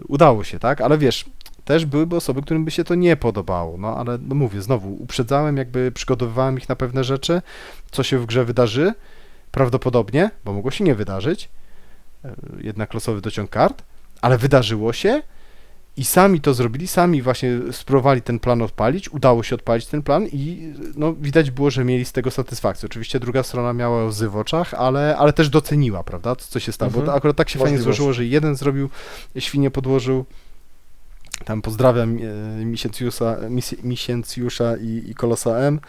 udało się, tak? Ale wiesz, też byłyby osoby, którym by się to nie podobało, no ale no mówię, znowu, uprzedzałem, jakby przygotowywałem ich na pewne rzeczy, co się w grze wydarzy, prawdopodobnie, bo mogło się nie wydarzyć, jednak losowy dociąg kart, ale wydarzyło się i sami to zrobili, sami właśnie spróbowali ten plan odpalić, udało się odpalić ten plan i no, widać było, że mieli z tego satysfakcję. Oczywiście druga strona miała łzy w oczach, ale też doceniła, prawda, co się stało, bo to akurat tak się fajnie złożyło, że jeden zrobił, świnie podłożył, tam pozdrawiam Misiencjusza i Kolosa M,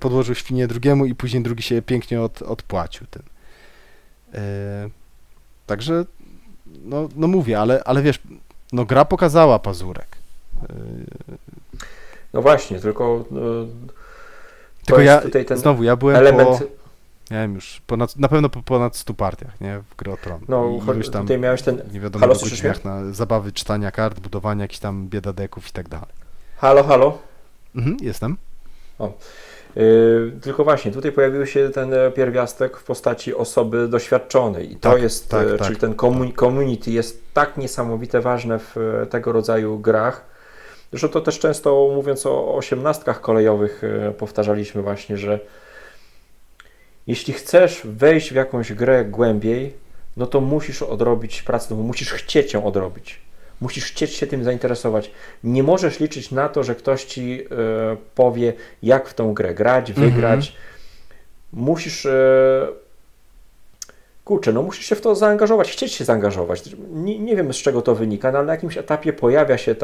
podłożył świnię drugiemu i później drugi się pięknie odpłacił tym. Także, no mówię, ale wiesz, no gra pokazała pazurek. No właśnie, tylko ja byłem element... nie wiem już, na pewno po ponad 100 partiach, nie, w grę o Tron. No, tam, tutaj miałeś ten... nie wiadomo, godzinach na zabawy, czytania kart, budowania jakichś tam biedadeków i tak dalej. Halo? Jestem. Tylko właśnie, tutaj pojawił się ten pierwiastek w postaci osoby doświadczonej i to tak, jest, tak, czyli ten community jest tak niesamowite ważne w tego rodzaju grach. Zresztą to też często, mówiąc o 18 kolejowych, powtarzaliśmy właśnie, że jeśli chcesz wejść w jakąś grę głębiej, no to musisz odrobić pracę, musisz chcieć ją odrobić. Musisz chcieć się tym zainteresować. Nie możesz liczyć na to, że ktoś ci powie, jak w tą grę grać, wygrać. Musisz musisz się w to zaangażować, chcieć się zaangażować. Nie wiem, z czego to wynika, no, ale na jakimś etapie pojawia się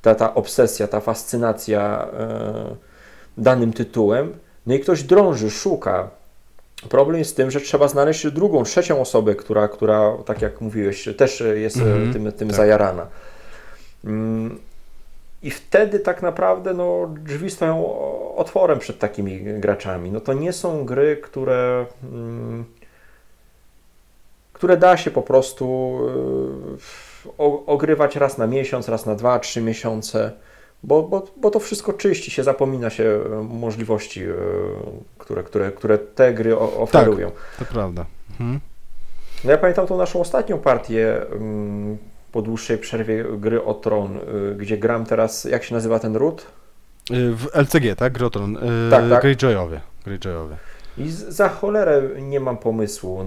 ta obsesja, ta fascynacja danym tytułem. No i ktoś drąży, szuka. Problem jest z tym, że trzeba znaleźć drugą, trzecią osobę, która tak jak mówiłeś, też jest tym tak zajarana. I wtedy tak naprawdę drzwi stoją otworem przed takimi graczami. No to nie są gry, które da się po prostu ogrywać raz na miesiąc, raz na 2-3 miesiące, bo to wszystko czyści się, zapomina się możliwości, które te gry oferują. Tak, to prawda. No ja pamiętam tą naszą ostatnią partię po dłuższej przerwie gry o Tron, gdzie gram teraz, jak się nazywa ten ród? W LCG, tak? Gry o Tron. Tak. Greyjoyowie. I za cholerę nie mam pomysłu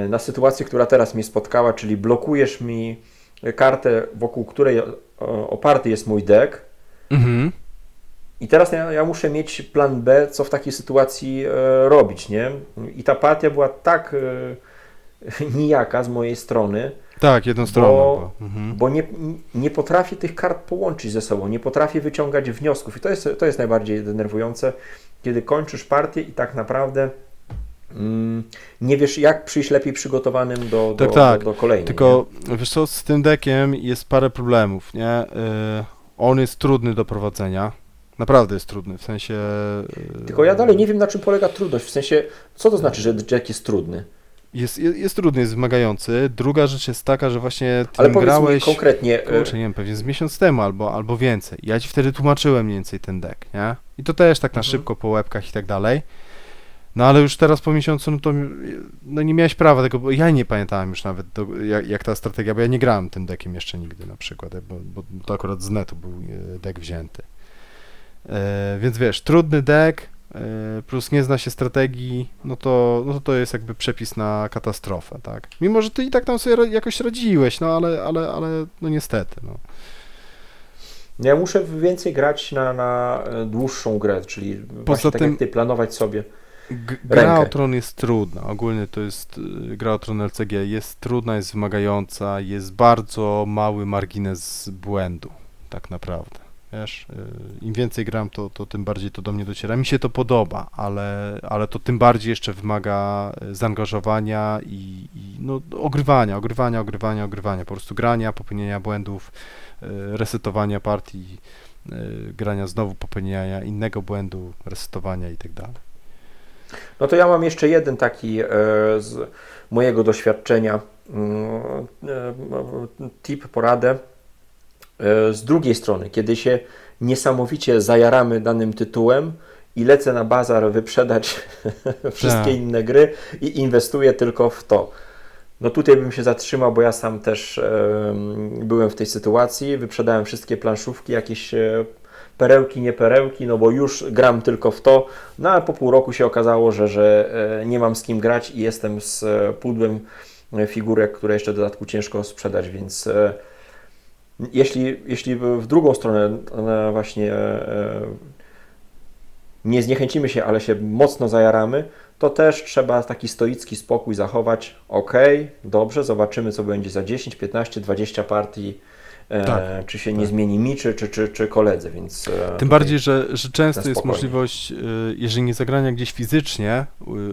na sytuację, która teraz mnie spotkała, czyli blokujesz mi kartę, wokół której oparty jest mój deck. I teraz ja muszę mieć plan B, co w takiej sytuacji robić, nie? I ta partia była tak nijaka z mojej strony. Tak, jednostronną. Bo nie potrafię tych kart połączyć ze sobą, nie potrafię wyciągać wniosków. I to jest najbardziej denerwujące, kiedy kończysz partię i tak naprawdę nie wiesz, jak przyjść lepiej przygotowanym do kolejnej. Tylko wiesz co, z tym deckiem jest parę problemów, nie? On jest trudny do prowadzenia. Naprawdę jest trudny, w sensie... Tylko ja dalej nie wiem, na czym polega trudność, w sensie, co to znaczy, że deck jest trudny? Jest trudny, jest wymagający. Druga rzecz jest taka, że właśnie ty ale powiedz grałeś... mi konkretnie... Kurczę, nie wiem, pewnie z miesiąc temu albo więcej. Ja ci wtedy tłumaczyłem mniej więcej ten deck, nie? I to też tak na szybko, po łebkach i tak dalej. No ale już teraz po miesiącu, no to nie miałeś prawa tego, bo ja nie pamiętałem już nawet jak ta strategia, bo ja nie grałem tym deckiem jeszcze nigdy na przykład, bo to akurat z netu był deck wzięty. Więc wiesz, trudny deck, plus nie zna się strategii, no to jest jakby przepis na katastrofę, tak? Mimo, że ty i tak tam sobie jakoś radziłeś, no ale no niestety, no. Ja muszę więcej grać na dłuższą grę, czyli właśnie tak jak ty, planować sobie Gra o Tron jest trudna, ogólnie to jest, gra o Tron LCG jest trudna, jest wymagająca, jest bardzo mały margines błędu, tak naprawdę. Wiesz, im więcej gram, to tym bardziej to do mnie dociera. Mi się to podoba, ale to tym bardziej jeszcze wymaga zaangażowania i no, ogrywania, po prostu grania, popełniania błędów, resetowania partii, grania znowu, popełniania innego błędu, resetowania i tak dalej. No to ja mam jeszcze jeden taki z mojego doświadczenia tip, poradę. Z drugiej strony, kiedy się niesamowicie zajaramy danym tytułem i lecę na bazar wyprzedać wszystkie inne gry i inwestuję tylko w to. No tutaj bym się zatrzymał, bo ja sam też byłem w tej sytuacji, wyprzedałem wszystkie planszówki, jakieś perełki, nie perełki, no bo już gram tylko w to, no a po pół roku się okazało, że nie mam z kim grać i jestem z pudłem figurek, które jeszcze w dodatku ciężko sprzedać, więc jeśli w drugą stronę właśnie nie zniechęcimy się, ale się mocno zajaramy, to też trzeba taki stoicki spokój zachować. Ok, dobrze, zobaczymy, co będzie za 10, 15, 20 partii, czy się nie zmieni mi, czy koledzy, więc tym bardziej, że często jest możliwość, jeżeli nie zagrania gdzieś fizycznie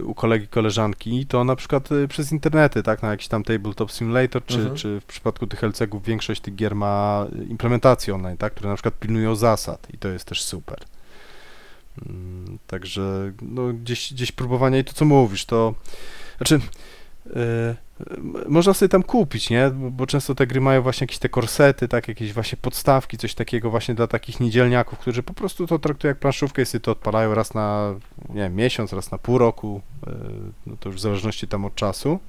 u kolegi, koleżanki, to na przykład przez internety, tak, na jakiś tam Tabletop Simulator, czy w przypadku tych LCG-ów większość tych gier ma implementację online, tak, które na przykład pilnują zasad i to jest też super. Także no, gdzieś próbowania i to, co mówisz, to znaczy można sobie tam kupić, nie? Bo często te gry mają właśnie jakieś te korsety, tak, jakieś właśnie podstawki, coś takiego właśnie dla takich niedzielniaków, którzy po prostu to traktują jak planszówkę i sobie to odpalają raz na, nie wiem, miesiąc, raz na pół roku, no to już w zależności tam od czasu.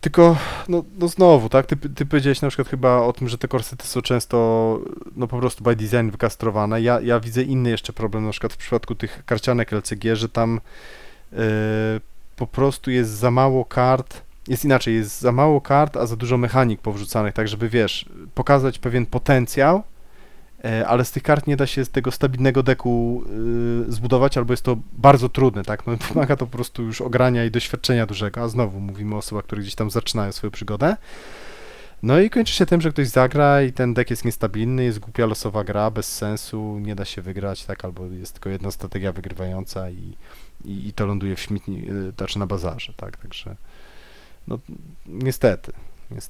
Tylko, no znowu, tak, ty powiedziałeś na przykład chyba o tym, że te korsety są często, no po prostu by design wykastrowane. Ja widzę inny jeszcze problem, na przykład w przypadku tych karcianek LCG, że tam po prostu jest za mało kart, jest inaczej, jest za mało kart, a za dużo mechanik powrzucanych, tak żeby, wiesz, pokazać pewien potencjał, ale z tych kart nie da się z tego stabilnego deku zbudować, albo jest to bardzo trudne, tak, no wymaga to po prostu już ogrania i doświadczenia dużego, a znowu mówimy o osobach, które gdzieś tam zaczynają swoją przygodę, no i kończy się tym, że ktoś zagra i ten dek jest niestabilny, jest głupia losowa gra, bez sensu, nie da się wygrać, tak, albo jest tylko jedna strategia wygrywająca i to ląduje w śmietni, znaczy na bazarze, tak, także no niestety. Więc...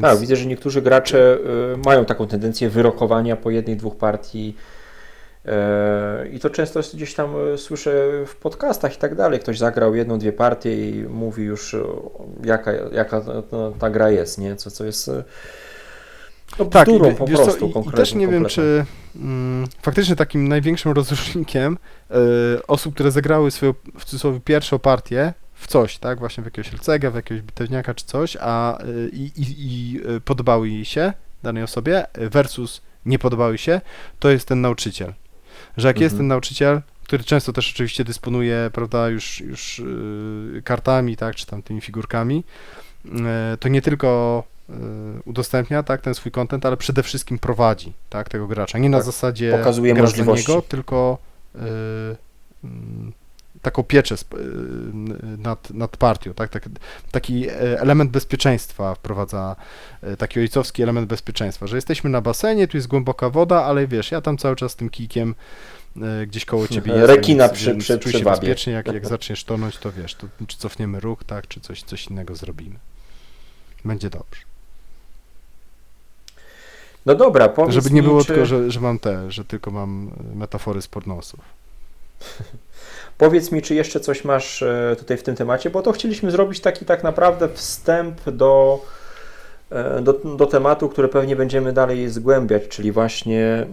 Tak, widzę, że niektórzy gracze mają taką tendencję wyrokowania po jednej, dwóch partii i to często gdzieś tam słyszę w podcastach i tak dalej. Ktoś zagrał jedną, dwie partie i mówi już jaka ta gra jest, nie? Co jest no, tak, bzdurą po prostu. I też nie wiem, czy faktycznie takim największym rozróżnikiem osób, które zagrały swoją, w cudzysłowie, pierwszą partię w coś, tak, właśnie w jakiegoś LCG, w jakiegoś bitewniaka czy coś, i podobały jej się danej osobie versus nie podobały się, to jest ten nauczyciel. Że jak jest ten nauczyciel, który często też oczywiście dysponuje, prawda, już kartami, tak, czy tam tymi figurkami, to nie tylko udostępnia, tak, ten swój content, ale przede wszystkim prowadzi, tak, tego gracza. Nie na zasadzie pokazuje gra możliwości za niego, tylko taką pieczę nad partią, tak? Taki element bezpieczeństwa wprowadza, taki ojcowski element bezpieczeństwa, że jesteśmy na basenie, tu jest głęboka woda, ale wiesz, ja tam cały czas tym kijkiem gdzieś koło ciebie jestem, rekina więc czuj się przy babie. bezpiecznie, jak zaczniesz tonąć, to wiesz, to czy cofniemy ruch, tak, czy coś innego zrobimy. Będzie dobrze. No dobra, powiedz żeby nie mi, było czy... tylko, że tylko mam metafory z pornosów. Powiedz mi, czy jeszcze coś masz tutaj w tym temacie, bo to chcieliśmy zrobić taki tak naprawdę wstęp do tematu, który pewnie będziemy dalej zgłębiać, czyli właśnie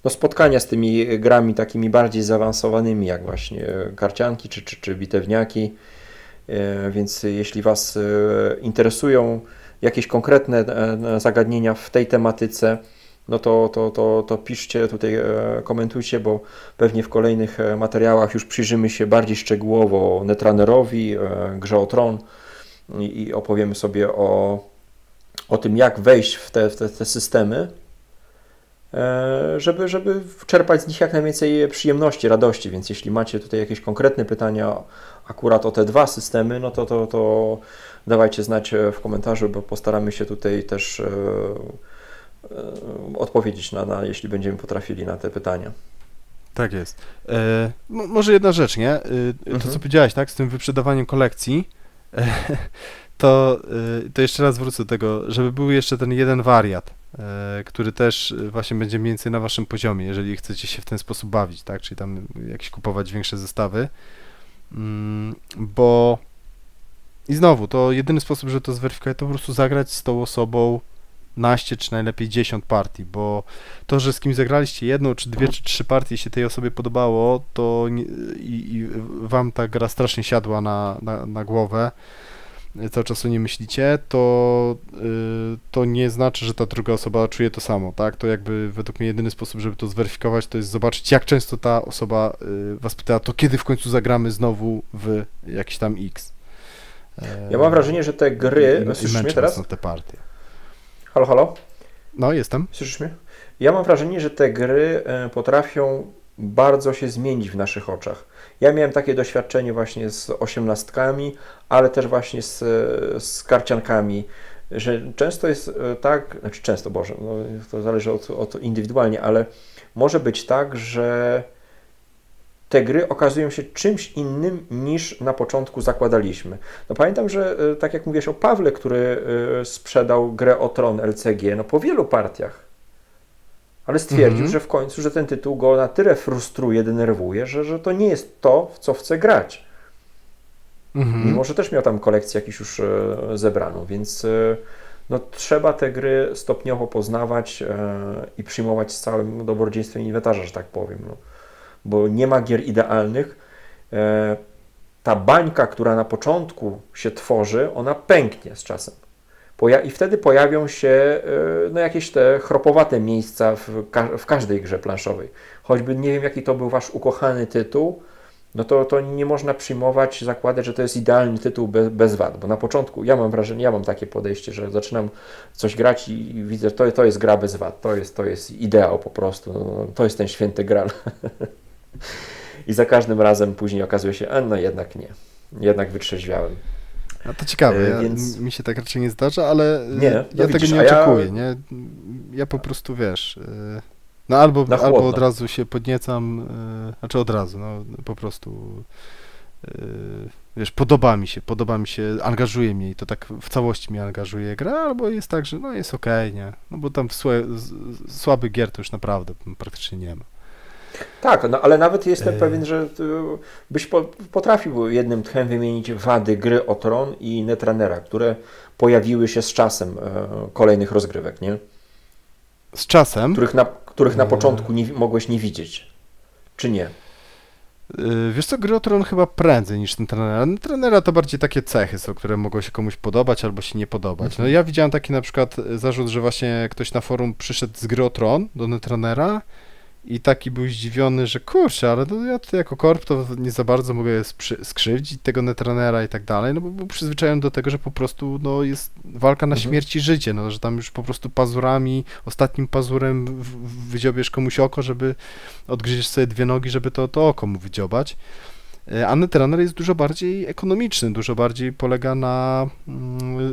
no, spotkania z tymi grami takimi bardziej zaawansowanymi, jak właśnie karcianki czy bitewniaki, więc jeśli Was interesują jakieś konkretne zagadnienia w tej tematyce, no to piszcie tutaj, komentujcie, bo pewnie w kolejnych materiałach już przyjrzymy się bardziej szczegółowo Netrunnerowi, grze o Tron i opowiemy sobie o tym, jak wejść w te systemy, żeby czerpać z nich jak najwięcej przyjemności, radości. Więc jeśli macie tutaj jakieś konkretne pytania akurat o te dwa systemy, no to dawajcie znać w komentarzu, bo postaramy się tutaj też odpowiedzieć jeśli będziemy potrafili, na te pytania. Tak jest. Może jedna rzecz, nie? To, co powiedziałeś, tak, z tym wyprzedawaniem kolekcji, to jeszcze raz wrócę do tego, żeby był jeszcze ten jeden wariat, który też właśnie będzie mniej więcej na waszym poziomie, jeżeli chcecie się w ten sposób bawić, tak, czyli tam jakieś kupować większe zestawy, bo i znowu, to jedyny sposób, żeby to zweryfikować, to po prostu zagrać z tą osobą naście, czy najlepiej 10 partii, bo to, że z kimś zagraliście jedną, czy dwie, czy trzy partie i się tej osobie podobało, to i wam ta gra strasznie siadła na głowę, cały czas o nie myślicie, to nie znaczy, że ta druga osoba czuje to samo, tak? To jakby według mnie jedyny sposób, żeby to zweryfikować, to jest zobaczyć, jak często ta osoba was pytała, to kiedy w końcu zagramy znowu w jakiś tam X. Ja mam wrażenie, że te gry... Słyszysz mnie teraz? Na te partie. Halo, halo? No, jestem. Słyszysz mnie? Ja mam wrażenie, że te gry potrafią bardzo się zmienić w naszych oczach. Ja miałem takie doświadczenie właśnie z osiemnastkami, ale też właśnie z karciankami, że często jest tak, znaczy często, Boże, no to zależy od indywidualnie, ale może być tak, że te gry okazują się czymś innym niż na początku zakładaliśmy. No pamiętam, że tak jak mówiłeś o Pawle, który sprzedał grę o Tron LCG, no po wielu partiach, ale stwierdził, że w końcu, że ten tytuł go na tyle frustruje, denerwuje, że to nie jest to, w co chce grać. Mimo, że też miał tam kolekcję jakiś już zebraną, więc no, trzeba te gry stopniowo poznawać i przyjmować z całym dobrodziejstwem inwentarza, że tak powiem. No. Bo nie ma gier idealnych. Ta bańka, która na początku się tworzy, ona pęknie z czasem. I wtedy pojawią się no, jakieś te chropowate miejsca w każdej grze planszowej. Choćby nie wiem, jaki to był wasz ukochany tytuł, no to nie można przyjmować, zakładać, że to jest idealny tytuł bez wad. Bo na początku, ja mam wrażenie, ja mam takie podejście, że zaczynam coś grać i widzę, że to jest gra bez wad, to jest ideał po prostu, no, to jest ten święty gral. I za każdym razem później okazuje się, no jednak nie, jednak wytrzeźwiałem. A to ciekawe, więc... mi się tak raczej nie zdarza, ale nie, ja tego nie oczekuję, nie? Ja po prostu, wiesz, no albo od razu się podniecam, znaczy od razu, no po prostu, wiesz, podoba mi się, angażuje mnie i to tak w całości mnie angażuje gra, albo jest tak, że no jest okej, nie? No bo tam słabych gier to już naprawdę praktycznie nie ma. Tak, no ale nawet jestem pewien, że byś potrafił jednym tchem wymienić wady gry o Tron i Netrunnera, które pojawiły się z czasem kolejnych rozgrywek, nie? Z czasem? Których na początku mogłeś nie widzieć, czy nie? Wiesz co, gry o Tron chyba prędzej niż Netrunnera. Netrunnera to bardziej takie cechy są, które mogą się komuś podobać albo się nie podobać. No ja widziałem taki na przykład zarzut, że właśnie ktoś na forum przyszedł z gry o Tron do Netrunnera i taki był zdziwiony, że kurczę, ale no ja tutaj jako korp to nie za bardzo mogę skrzywdzić tego Netrunnera i tak dalej, no bo był przyzwyczajony do tego, że po prostu no jest walka na śmierć i życie, no że tam już po prostu pazurami, ostatnim pazurem wydziobiesz komuś oko, żeby odgryziesz sobie dwie nogi, żeby to oko mu wydziobać. A Netrunner jest dużo bardziej ekonomiczny, dużo bardziej polega na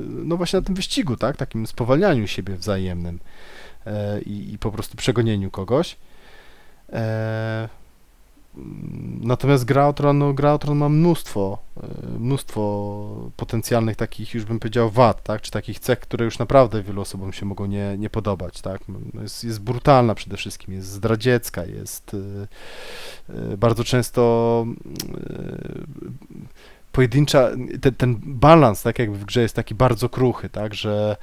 no właśnie na tym wyścigu, tak, takim spowalnianiu siebie wzajemnym i po prostu przegonieniu kogoś. Natomiast gra o Tron ma mnóstwo potencjalnych takich, już bym powiedział, wad, tak, czy takich cech, które już naprawdę wielu osobom się mogą nie podobać, tak, jest brutalna przede wszystkim, jest zdradziecka, jest bardzo często pojedyncza, ten balans, tak jakby w grze jest taki bardzo kruchy, tak, że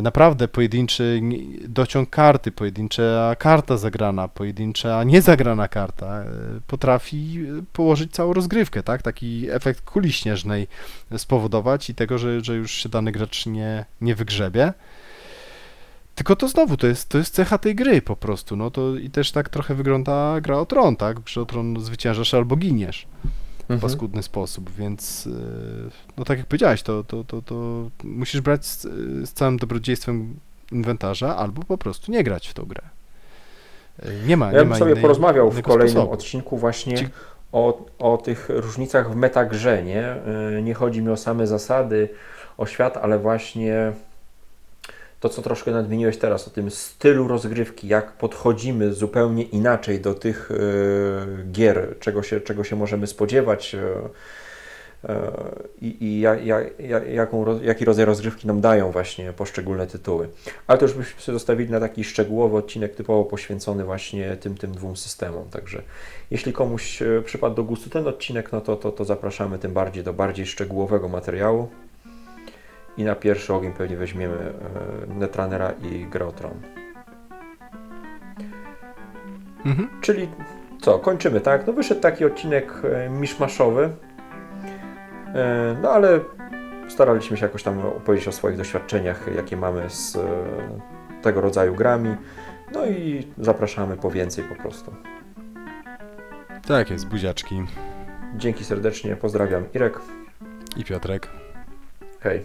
naprawdę pojedynczy dociąg karty, pojedyncza karta zagrana, pojedyncza niezagrana karta potrafi położyć całą rozgrywkę, tak, taki efekt kuli śnieżnej spowodować i tego, że już się dany gracz nie wygrzebie. Tylko to znowu, to jest cecha tej gry po prostu, no to i też tak trochę wygląda gra o tron, tak? W grze o tron zwyciężasz albo giniesz w paskudny sposób, więc no tak jak powiedziałeś, to musisz brać z całym dobrodziejstwem inwentarza albo po prostu nie grać w tą grę. Nie ma Ja bym ma sobie porozmawiał w innego kolejnym sposobu. odcinku właśnie Ci- o tych różnicach w metagrze, nie? Nie chodzi mi o same zasady, o świat, ale właśnie to, co troszkę nadmieniłeś teraz, o tym stylu rozgrywki, jak podchodzimy zupełnie inaczej do tych gier, czego się możemy spodziewać i jaki rodzaj rozgrywki nam dają właśnie poszczególne tytuły. Ale to już byśmy sobie zostawili na taki szczegółowy odcinek typowo poświęcony właśnie tym dwóm systemom. Także jeśli komuś przypadł do gustu ten odcinek, no to zapraszamy tym bardziej do bardziej szczegółowego materiału. I na pierwszy ogień pewnie weźmiemy Netrunnera i Grę o Tron. Mhm. Czyli co, kończymy, tak? No wyszedł taki odcinek miszmaszowy, no ale staraliśmy się jakoś tam opowiedzieć o swoich doświadczeniach, jakie mamy z tego rodzaju grami. No i zapraszamy po więcej po prostu. Tak jest, buziaczki Dzięki serdecznie, pozdrawiam Irek. i Piotrek. Hej.